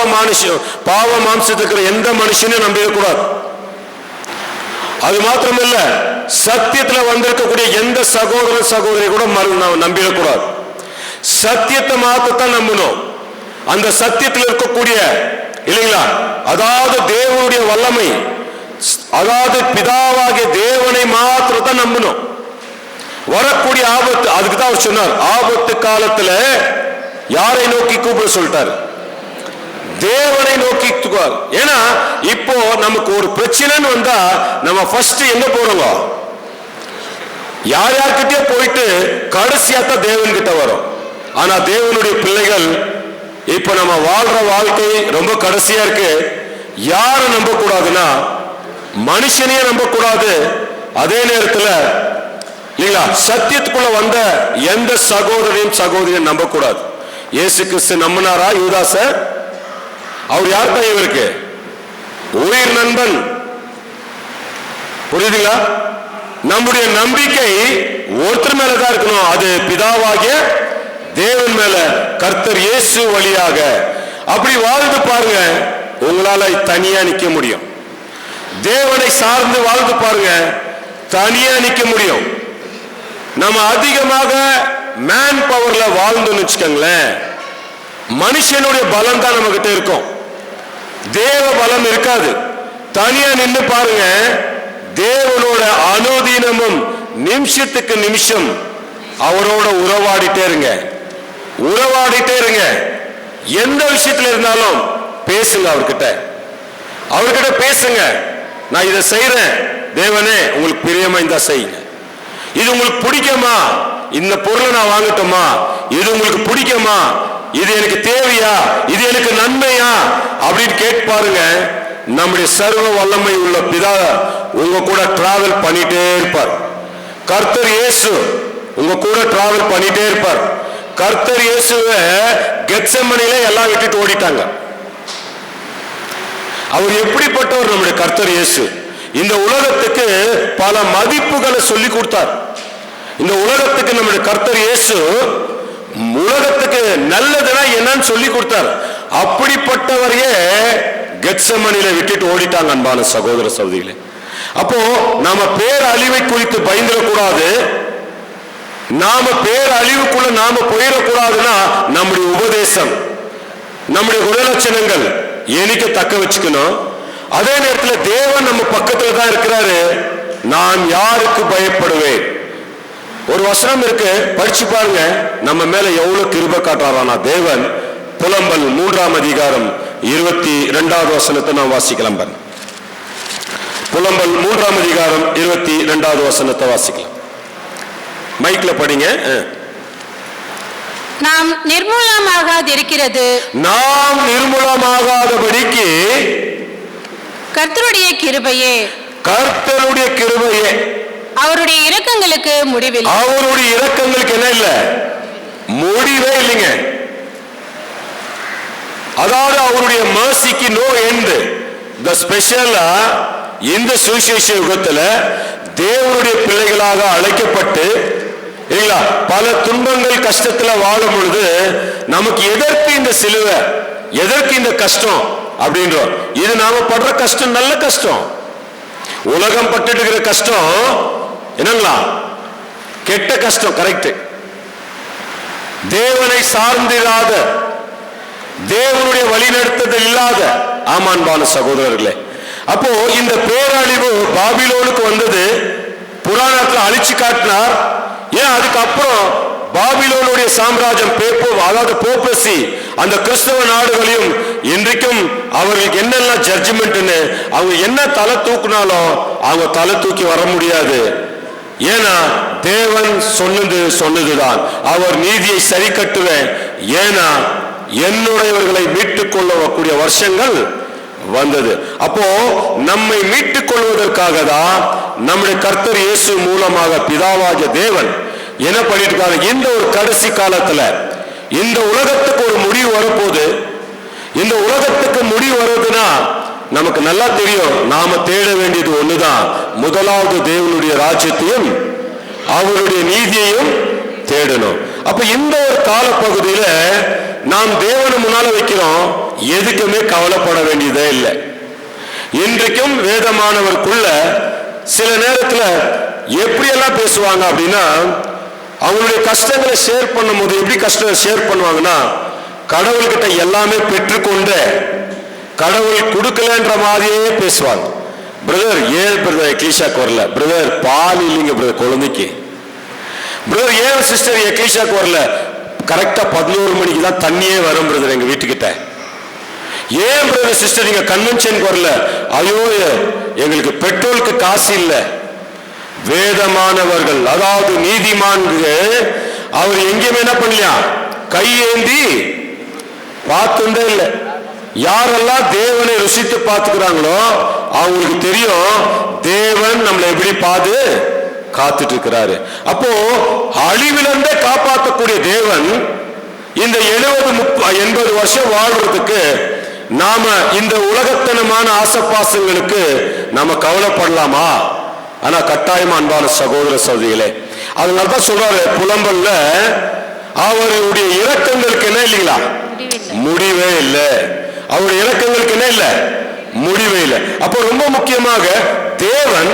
மாம்சத்தில் இருக்கிற எந்த மனுஷனையும் நம்பிடக்கூடாது. அது மாத்திரமல்ல, சத்தியத்தில் வந்திருக்கக்கூடிய எந்த சகோதர சகோதரி கூட நம்பிடக்கூடாது. சத்தியத்தை மாத்தத்தான் நம்பணும். அந்த சத்தியத்தில் இருக்கக்கூடிய இல்லைங்களா, அதாவது தேவனுடைய வல்லமை, அதாவது பிதாவாகிய தேவனை மாத்திரத்தான் நம்பணும். வரக்கூடிய ஆபத்து, அதுக்கு தான் அவர் சொன்னார், ஆபத்து காலத்துல யாரை நோக்கி கூப்பிட சொல்லிட்டாரு? தேவனை நோக்கி. ஏன்னா இப்போ நமக்கு ஒரு பிரச்சனைன்னு வந்தா நம்ம ஃபர்ஸ்ட் எங்க போறோங்க? யார் யார்கிட்டயே போயிட்டு கடைசியா தான் தேவன் கிட்ட வரும். ஆனா தேவனுடைய பிள்ளைகள் இப்ப நம்ம வாழ்ற வாழ்க்கை ரொம்ப கடைசியா இருக்கு. யாரை நம்ப கூடாதுன்னா, மனுஷனையே நம்ப கூடாது. அதே நேரத்தில் இல்லைங்களா, சத்தியத்துக்குள்ள வந்த எந்த சகோதரியும் நம்ப கூடாது. இயேசு கிறிஸ்து நம்பினாரா யூதாச? அவர் யார் தான் இவருக்கு? உயிர் நண்பன். புரியுதுங்களா? நம்முடைய நம்பிக்கை ஒருத்தர் மேலதான் இருக்கணும். அது பிதாவாகிய தேவன் மேல, கர்த்தர் இயேசு வழியாக. அப்படி வாழ்ந்து பாருங்க, உங்களால தனியா நிக்க முடியும். தேவனை சார்ந்து வாழ்ந்து பாருங்க, தனியா நிக்க முடியும். நம்ம அதிகமாக மேன் பவர்ல வாழ்ந்துன்னு வச்சுக்கோங்களேன், மனுஷனுடைய பலம் தான் நம்ம கிட்ட இருக்கும், தேவ பலம் இருக்காது. தனியா நின்று பாருங்க, தேவனோட அனுதினமும் நிமிஷத்துக்கு நிமிஷம் அவரோட உறவாடிட்டே இருங்க. எந்த விஷயத்துல இருந்தாலும் பேசுங்க அவர்கிட்ட பேசுங்க. நான் இதை செய்யறேன் தேவனே, உங்களுக்கு பிரியமா இருந்தா செய்யுங்க. இது உங்களுக்கு பிடிக்குமா? இந்த பொருளை நான் வாங்கட்டுமா? இது உங்களுக்கு பிடிக்குமா? இது எனக்கு தேவையா? இது எனக்கு நன்மையா? அப்படின்னு கேட்டு பாருங்க. நம்முடைய சர்வ வல்லமை உள்ள பிதா உங்க கூட டிராவல் பண்ணிட்டே இருப்பார். கர்த்தர் இயேசு உங்க கூட டிராவல் பண்ணிட்டே இருப்பார். கர்த்தர் இயேசுவை கெத்செமனிலே எல்லாம் விட்டுட்டு ஓடிட்டாங்க. அவர் எப்படிப்பட்டவர் நம்முடைய கர்த்தர் இயேசு? இந்த உலகத்துக்கு பல மதிப்புகளை சொல்லி கொடுத்தார். இந்த உலகத்துக்கு நம்முடைய கர்த்தர் இயேசு உலகத்துக்கு நல்லதுன்னா என்னன்னு சொல்லி கொடுத்தார். அப்படிப்பட்டவரையே கெத்செமனிலே விட்டுட்டு ஓடிட்டாங்க அன்பான சகோதர சகோதரிகளே. அப்போ நாம பேர் அழிவை குறித்து பயந்துடக்கூடாது. நாம பேர் அழிவுக்குள்ள நாம போயிடக்கூடாதுன்னா நம்முடைய உபதேசம், நம்முடைய குணலட்சணங்கள் எனக்கு தக்க வச்சுக்கணும். அதே நேரத்தில் தேவன் நம்ம பக்கத்துல தான் இருக்கிறாரு. நான் யாருக்கு பயப்படுவேன்? ஒரு வசனம் இருக்கு, படிச்சு பாருங்க, நம்ம மேல எவ்வளவு கிருபை காட்டுறாரானா தேவன். புலம்பல் 3ஆம் அதிகாரம் 22வது வசனத்தை நாம் வாசிக்கலாம் பாருங்க. புலம்பல் 3ஆம் அதிகாரம் 22வது வசனத்தை வாசிக்கலாம். மைக்ல படிங்க. நாம் நிர்மூலமாகாதிருக்கிறது, நாம் நிர்மூலமாகாதபடிக்கு கர்த்தருடைய கிருபையே, கர்த்தருடைய கிருபையே, அவருடைய இரக்கங்களுக்கு முடிவில், அவருடைய இரக்கங்களுக்கு என்ன இல்ல, முடிவே இல்லைங்க. அதாவது அவருடைய mercyக்கு நோ எண்ட். தி ஸ்பெஷலா இந்த சுவிசேஷ யுகத்துல தேவனுடைய பிள்ளைகளாக அழைக்கப்பட்டு இல்லைங்களா, பல துன்பங்கள் கஷ்டத்துல வாழும் பொழுது நமக்கு எதற்கு இந்த சிலுவை, எதற்கு இந்த கஷ்டம் அப்படின்றோம். இது நாம படுற கஷ்டம் நல்ல கஷ்டம். உலகம் பட்டுட்டு இருக்கிற கஷ்டம் என்னங்களா? கெட்ட கஷ்டம். கரெக்ட். தேவனை சார்ந்திராத, தேவனுடைய வழிநடத்துதல் இல்லாத ஆமான்பான சகோதரர்களே. அப்போ இந்த பேரழிவு பாபிலோனுக்கு வந்தது, புராணத்தில் அழிச்சு காட்டினார். ஏன் அதுக்கப்புறம் பாபிலோனுடைய சாம்ராஜ்யம் அதாவது போப்பசி அந்த கிறிஸ்தவ நாடுகளையும் இன்றைக்கும் அவர்களுக்கு என்னெல்லாம் ஜட்ஜ்மெண்ட்னு அவங்க என்ன தலை தூக்குனாலும் அவங்க தலை தூக்கி வர முடியாது. ஏன்னா தேவன் சொன்னதுதான், அவர் நீதியை சரி கட்டுவேன், ஏன்னா என்னுடையவர்களை மீட்டுக் கொள்ளக்கூடிய வருஷங்கள் வந்தது. அப்போ நம்மை மீட்டுக் கொள்வதற்காக தான் நம்முடைய கர்த்தர் இயேசு மூலமாக பிதாவாகிய தேவன் என்ன பண்ணிட்டு இருக்காங்க. இந்த ஒரு கடைசி காலத்துல இந்த உலகத்துக்கு ஒரு முடிவு வரப்போகுது. இந்த உலகத்துக்கு முடிவு வருதுன்னா நமக்கு நல்லா தெரியும், நாம தேட வேண்டியது ஒண்ணுதான். முதலாவது தேவனுடைய ராஜ்யத்தையும் அவருடைய நீதியையும் தேடணும். அப்ப இந்த ஒரு காலப்பகுதியில நாம் தேவனை முன்னால வைக்கிறோம், எதுக்குமே கவலைப்பட வேண்டியதே இல்லை. இன்றைக்கும் வேதமானவருக்குள்ள சில நேரத்துல எப்படியெல்லாம் பேசுவாங்க அப்படின்னா, அவங்களுடைய கஷ்டங்களை ஷேர் பண்ணும் போது எப்படி கஷ்டங்களை ஷேர் பண்ணுவாங்கன்னா, கடவுள்கிட்ட எல்லாமே பெற்றுக்கொண்டு கடவுள் கொடுக்கலன்ற மாதிரியே பேசுவாங்க. பிரதர் ஏன் பிரதர் எக்லீஷாக்கு வரல? பிரதர் பால் இல்லைங்க பிரதர் குழந்தைக்கு. பிரதர் ஏன் சிஸ்டர் எக்லீஷாக்கு வரல? கரெக்டா 11 மணிக்கு தான் தண்ணியே வரும் பிரதர் எங்க வீட்டுக்கிட்ட. ஏன் பிரதர் சிஸ்டர் நீங்க கன்வென்ஷனுக்கு வரல? ஐயோ எங்களுக்கு பெட்ரோலுக்கு காசு இல்லை. வேதமானவர்கள் அதாவது நீதிமான்கள் அவர் எங்கேயுமே என்ன பண்ணலையா? கையேந்தி பார்த்துட்டே இல்லை. யாரெல்லாம் தேவனை ருசித்து பார்த்துக்கிறாங்களோ அவங்களுக்கு தெரியும் தேவன் நம்மளை எப்படி காத்துட்டு இருக்கிறாரு. அப்போ அழிவிலிருந்தே காப்பாற்றக்கூடிய தேவன் இந்த 70-80 வருஷம் வாழ்றதுக்கு நாம இந்த உலகத்தனமான ஆசப்பாசங்களுக்கு நாம கவலைப்படலாமா? ஆனா கட்டாயமா அன்பான சகோதர சகோதரிகளே, அதனால்தான் சொல்றாரு புலம்பல்ல, அவருடைய இரக்கங்களுக்கு என்ன இல்லைங்களா? முடிவே இல்லை. அவருடைய இரக்கங்களுக்கு என்ன இல்லை? முடிவே இல்லை. அப்போ ரொம்ப முக்கியமாக தேவன்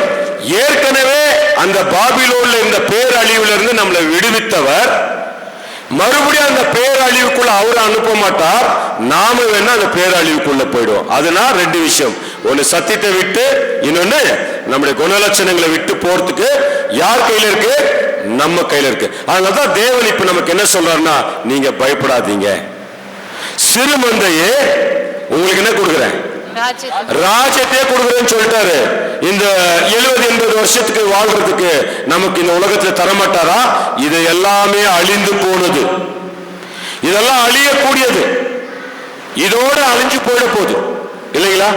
ஏற்கனவே அந்த பாபிலோன்ல இருந்த பேரழிவுல இருந்து நம்மளை விடுவித்தவர். மறுபடியும் அந்த பேரழிவுக்குள்ள அவரை அனுப்ப மாட்டார், நாம வேணா அந்த பேரழிவுக்குள்ள போயிடுவோம். அதனால 2 விஷயம், ஒன்னு சத்தியத்தை விட்டு, இன்னொன்னு நம்முடைய குணலட்சணங்களை விட்டு போறதுக்கு யார் கையில இருக்கு? நம்ம கையில இருக்கு. அதனாலதான் தேவன் இப்ப நமக்கு என்ன சொல்றாருன்னா, நீங்க பயப்படாதீங்க, சிறு மந்தையே உங்களுக்கு என்ன கொடுக்குறேன்? ராஜ்யத்தையே கொடுக்குறேன்னு சொல்லிட்டாரு. இந்த 70-80 வருஷத்துக்கு வாழ்றதுக்கு நமக்கு இந்த உலகத்துல தரமாட்டாரா? இது எல்லாமே அழிந்து போனது, இதெல்லாம் அழியக்கூடியது, இதோட அழிஞ்சு போயிட போகுது இல்லைங்களா?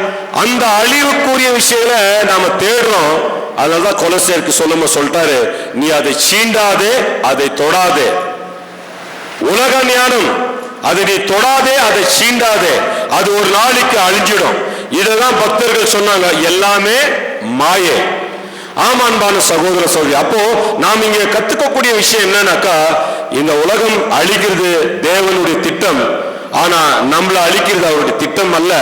அந்த அழிவுக்குரிய விஷயங்களை நாம தேடுறோம். அதனாலதான் கொலோசியருக்கு சொல்லிட்டாரு, நீ அதை சீண்டாதே, அதை தொடாதே. உலக ஞானம் அதை நீ தொடாதே, அதை சீண்டாதே, அது ஒரு நாளைக்கு அழிஞ்சிடும். இதெல்லாம் பக்தர்கள் சொன்னாங்க, எல்லாமே மாயே. ஆமான்பான சகோதர சகோதரி, அப்போ நாம் இங்க கத்துக்கக்கூடிய விஷயம் என்னன்னாக்கா, இந்த உலகம் அழிக்கிறது தேவனுடைய திட்டம், ஆனா நம்மள அழிக்கிறது அவருடைய திட்டம் அல்ல.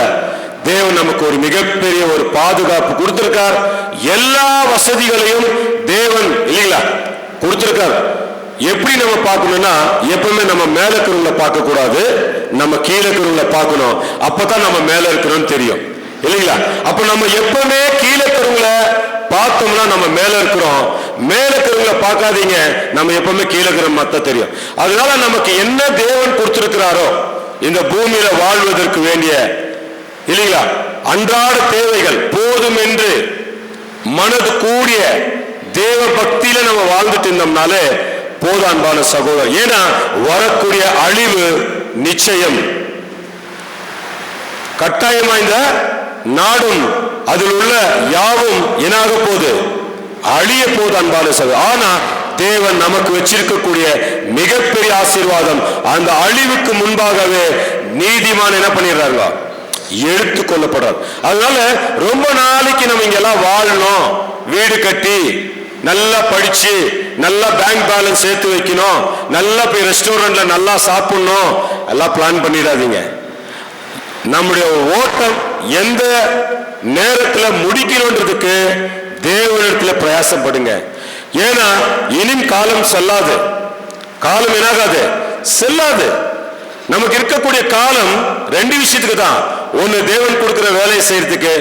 தேவன் நமக்கு ஒரு மிகப்பெரிய ஒரு பாதுகாப்பு கொடுத்திருக்கார். எல்லா வசதிகளையும் தேவன் இல்லைங்களா கொடுத்திருக்கார். எப்படி நம்ம பார்க்கணும்னா, எப்பவுமே நம்ம மேல இருக்கிறவங்களை பார்க்க கூடாது, நம்ம கீழே இருக்கிறவங்களை பார்க்கணும். அப்பதான் நம்ம மேல இருக்கிறோம்னு தெரியும் இல்லைங்களா? அப்ப நம்ம எப்பவுமே கீழே இருக்கிறவங்களை பார்த்தோம்னா நம்ம மேல இருக்கிறோம், மேல இருக்கிறவங்களை பார்க்காதீங்க, நம்ம எப்பவுமே கீழே இருக்கிற மத்த தெரியும். அதனால நமக்கு என்ன தேவன் கொடுத்திருக்கிறாரோ இந்த பூமியில வாழ்வதற்கு வேண்டிய இல்லைங்களா அன்றாட தேவைகள் போதும் என்று மனது கூடிய தேவ பக்தியில நம்ம வாழ்ந்துட்டு இருந்தோம்னாலே போதும் அன்பான சகோதரர். ஏன்னா வரக்கூடிய அழிவு நிச்சயம். கட்டாயமா இந்த நாடும் அதில் உள்ள யாவும் என்னாக போது? அழிய போது அன்பான சகோதரர். ஆனா தேவன் நமக்கு வச்சிருக்கக்கூடிய மிகப்பெரிய ஆசீர்வாதம், அந்த அழிவுக்கு முன்பாகவே நீதிமான் என்ன பண்ணிடுறாங்க? எடுத்து கொள்ளப்படுறார். அதனால ரொம்ப நாளைக்கு நம்ம இங்கெல்லாம் வாழணும், வீடு கட்டி நல்லா படிச்சு நல்லா பேங்க் பேலன்ஸ் சேர்த்து வைக்கணும், நல்லா போய் ரெஸ்டாரண்ட்ல நல்லா சாப்பிடணும், எல்லாம் பிளான் பண்ணிடாதீங்க. நம்முடைய ஓட்டம் எந்த நேரத்துல முடிக்கணும்ன்றதுக்கு தேவனிடத்துல பிரயாசப்படுங்க. ஏன்னா இனியும் காலம் செல்லாது, காலம் என்னாகாது, செல்லாது. நமக்கு இருக்கக்கூடிய காலம் ரெண்டு விஷயத்துக்கு தான். ஒன்னு தேவன் கொடுக்கிற வேலையை செய்யறதுக்கு,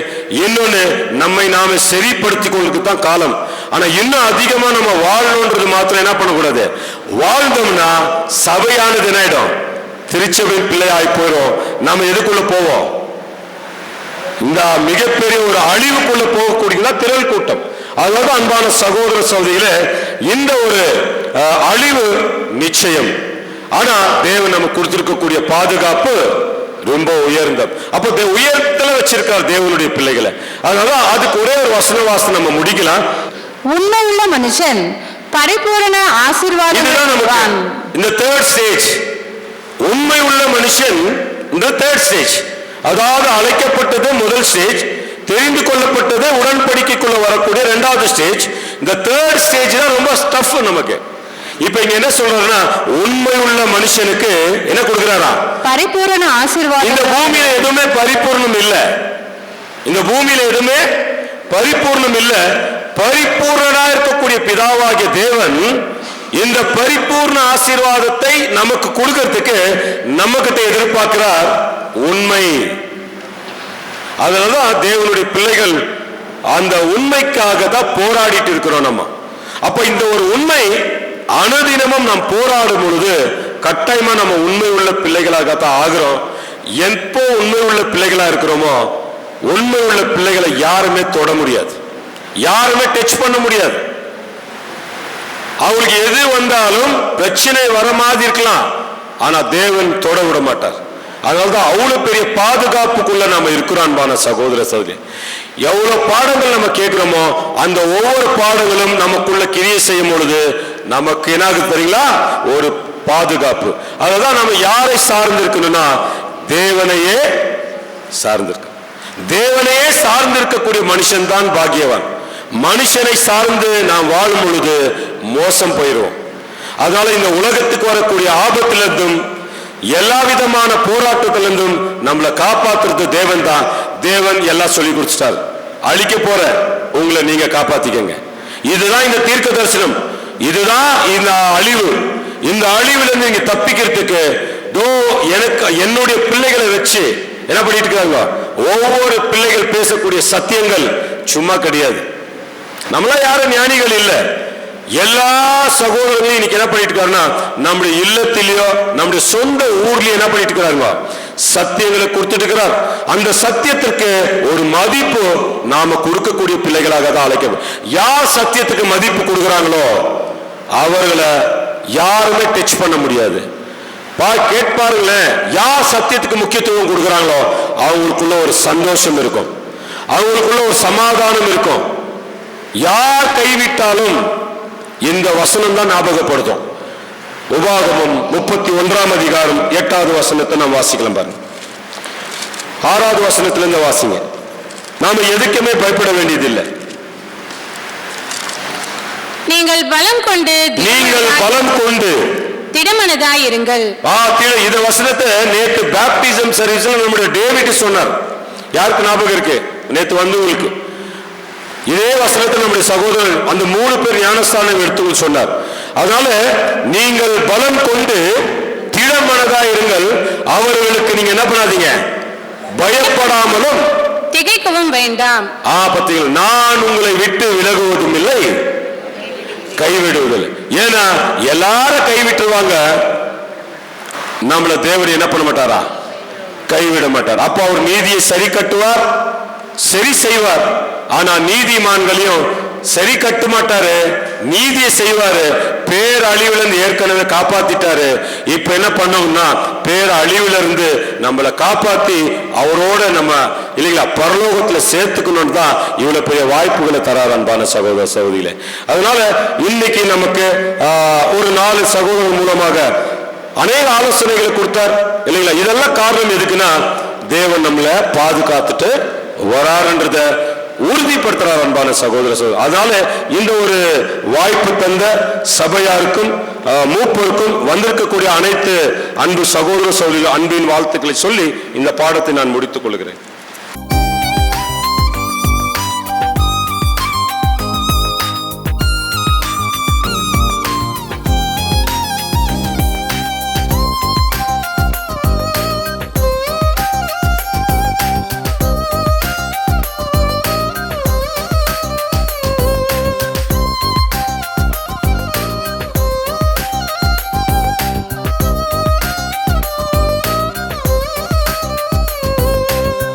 இன்னொன்னு நம்மை நாம சரிப்படுத்திக் கொள்றதுக்கு தான் காலம். ஆனா இன்னும் அதிகமா நம்ம வாழணும்ன்றது மாத்திரம் என்ன பண்ணக்கூடாது. வாழ்ந்தோம்னா சபையானது என்ன ஆயிடும், திருச்சபையின் பிள்ளையாய் போயிடும். நம்ம எதுக்குள்ள போவோம், இந்த மிகப்பெரிய ஒரு அழிவுக்குள்ள போகக்கூடிய திரள் கூட்டம். அதாவது அன்பான சகோதர சகோதரிகளே, இந்த ஒரு அழிவு நிச்சயம். ஆனா தேவன் நமக்கு கொடுத்திருக்கக்கூடிய பாதுகாப்பு ரொம்ப உயர்ந்தது. அப்போ உயரத்துல வச்சிருக்கார் தேவனுடைய பிள்ளைகளை. அதனால அதுக்கு ஒரே ஒரு வசனம் நம்ம முடிக்கலாம். உண்மையுள்ள மனுஷன் பரிபூரண ஆசீர்வாதம். இந்த தேர்ட் ஸ்டேஜ், உண்மை உள்ள மனுஷன் இந்த தேர்ட் ஸ்டேஜ். அதாவது அழைக்கப்பட்டது முதல் ஸ்டேஜ், தெரிந்து கொள்ளப்பட்டது உடன்படிக்கைக்குள்ள வரக்கூடிய இரண்டாவது ஸ்டேஜ். இந்த தேர்ட் ஸ்டேஜ் தான் ரொம்ப டஃப் நமக்கு. இப்ப இங்க என்ன சொல்றாருன்னா, உண்மை உள்ள மனுஷனுக்கு என்ன கொடுக்கிறாரா, பரிபூரண ஆசீர்வாதம். இந்த பூமியில எதுவுமே பரிபூர்ணம் இல்ல, இந்த பூமியில எதுவுமே பரிபூர்ணம் இல்ல. பரிபூர்ணனா இருக்கக்கூடிய பிதாவாகிய தேவன் இந்த பரிபூர்ண ஆசீர்வாதத்தை நமக்கு கொடுக்கிறதுக்கு நம்ம கிட்ட எதிர்பார்க்கிறார் உண்மை. அதனாலதான் தேவனுடைய பிள்ளைகள் அந்த உண்மைக்காக தான் போராடிட்டு இருக்கிறோம் நம்ம. அப்ப இந்த ஒரு உண்மை அனுதினமும் நாம் போராடும் பொழுது கட்டாயமா நம்ம உண்மை உள்ள பிள்ளைகளாகத்தான் ஆகிறோம். எப்போ உண்மை உள்ள பிள்ளைகளா இருக்கிறோமோ, உண்மை உள்ள பிள்ளைகளை யாருமே தொட முடியாது, யாருமே டச் பண்ண முடியாது. அவங்களுக்கு எது வந்தாலும் பிரச்சனை வர மாதிரி இருக்கலாம், ஆனா தேவன் தொட விட மாட்டார். அதனால்தான் அவ்வளவு பெரிய பாதுகாப்புக்குள்ள நாம இருக்கிறோம். அன்பான சகோதர சகோதரி, எவ்வளவு பாடங்கள் நம்ம கேட்கிறோமோ அந்த ஒவ்வொரு பாடங்களும் நமக்குள்ள கிரியை செய்யும் பொழுது நமக்கு என்ன தெரியுங்களா, ஒரு பாதுகாப்பு. அததான் நம்ம யாரை சார்ந்து இருக்கணும்னா தேவனையே சார்ந்திருக்க. தேவனையே சார்ந்திருக்கக்கூடிய மனுஷன் தான் பாக்கியவான். மனுஷனை சார்ந்து நாம் வாழும் பொழுது மோசம் போயிடுவோம். அதனால இந்த உலகத்துக்கு வரக்கூடிய ஆபத்திலிருந்தும் எல்லா விதமான போராட்டத்திலிருந்தும் நம்மளை காப்பாற்றுறது தேவன் தான். தேவன் எல்லாம் சொல்லி கொடுத்துட்டார். அழிக்க போற உங்களை நீங்க காப்பாத்திக்கங்க. இதுதான் இந்த தீர்க்க தரிசனம், இதுதான் இந்த அழிவு. இந்த அழிவுல நீங்க தப்பிக்கிறதுக்கு எனக்கு என்னுடைய பிள்ளைகளை வச்சு என்ன பண்ணிட்டு இருக்காங்க. ஒவ்வொரு பிள்ளைகள் பேசக்கூடிய சத்தியங்கள் சும்மா கிடையாது. நம்மளா யாரும் ஞானிகள் இல்லை. எல்லா சகோதரர்களையும் இன்னைக்கு என்ன பண்ணிட்டு இருக்காருன்னா, நம்முடைய இல்லத்திலேயோ நம்முடைய சொந்த ஊர்லயும் என்ன பண்ணிட்டு இருக்கிறாங்க, சத்தியங்களை கொடுத்துட்டு இருக்கிறார். அந்த சத்தியத்திற்கு ஒரு மதிப்பு நாம கொடுக்கக்கூடிய பிள்ளைகளாக தான் அழைக்கணும். யார் சத்தியத்துக்கு மதிப்பு கொடுக்கிறாங்களோ அவர்களை யாருமே டச் பண்ண முடியாது. கேட்பாருங்களேன், யார் சத்தியத்துக்கு முக்கியத்துவம் கொடுக்கிறாங்களோ அவங்களுக்குள்ள ஒரு சந்தோஷம் இருக்கும், அவங்களுக்குள்ள ஒரு சமாதானம் இருக்கும். யார் கைவிட்டாலும் இந்த வசனம் தான் ஞாபகப்படுத்தும். உபாகமம் 31 அதிகாரம் 8வது வசனத்தை நாம் வாசிக்கலாம் பாருங்க. 6வது வசனத்திலிருந்து வாசிங்க. நாம எதுக்குமே பயப்பட வேண்டியதில்லை. நீங்கள் பலம் கொண்டு திடமனதாய் இருங்கள். இந்த வசனத்தை நேற்று பேப்டிசம் சர்வீஸ்ல நம்முடைய டேவிட் சொன்னார். யாருக்கு ஞாபகம் இருக்கு? நேற்று வந்தவங்களுக்கு இதே வசனத்தை நம்முடைய சகோதரர் அந்த 3 பேர் ஞானஸ்தானம் எடுத்து சொன்னார். அதனால நீங்கள் பலம் கொண்டு திடமனதாய் இருங்கள், அவர்களுக்கு நீங்க என்ன பண்ணாதீங்க, பயப்படாமலும் திகைக்கவும் வேண்டாம். பார்த்தீங்களா, நான் உங்களை விட்டு விலகுவதும் இல்லை, கைவிடுவதில்லை. ஏன்னா எல்லாரும் கைவிட்டுருவாங்க, நம்மள தேவன் என்ன பண்ண மாட்டாரா, கைவிட மாட்டார். அப்ப அவர் நீதியை சரி கட்டுவார், சரி செய்வார். ஆனா நீதிமான்களையும் சரி கட்ட மாட்டாரு, நீதியை செய்வாரு. பேர் அழிவுல இருந்து ஏற்கனவே காப்பாத்திட்டாரு. இப்ப என்ன பண்ணோம்னா பேர் அழிவுல இருந்து நம்மளை காப்பாத்தி அவரோட நம்ம இல்லைங்களா பரலோகத்துல சேர்த்துக்கணும்னு தான் இவ்வளவு பெரிய வாய்ப்புகளை தரார் அன்பான சகோதர சகோதரிகளே. அதனால இன்னைக்கு நமக்கு ஒரு 4 சகோதரர் மூலமாக அநேக ஆலோசனைகளை கொடுத்தார் இல்லைங்களா. இதெல்லாம் காரணம் எதுக்குன்னா தேவன் நம்மளை பாதுகாத்துட்டு வராருன்றத உறுதிப்படுத்துறார் அன்பான சகோதர சகோதரர். அதனால இந்த ஒரு வாய்ப்பு தந்த சபையாருக்கும் மூப்பருக்கும் வந்திருக்கக்கூடிய அனைத்து அன்பு சகோதர சகோதரிகள் அன்பின் வாழ்த்துக்களை சொல்லி இந்த பாடத்தை நான் முடித்துக் கொள்கிறேன்.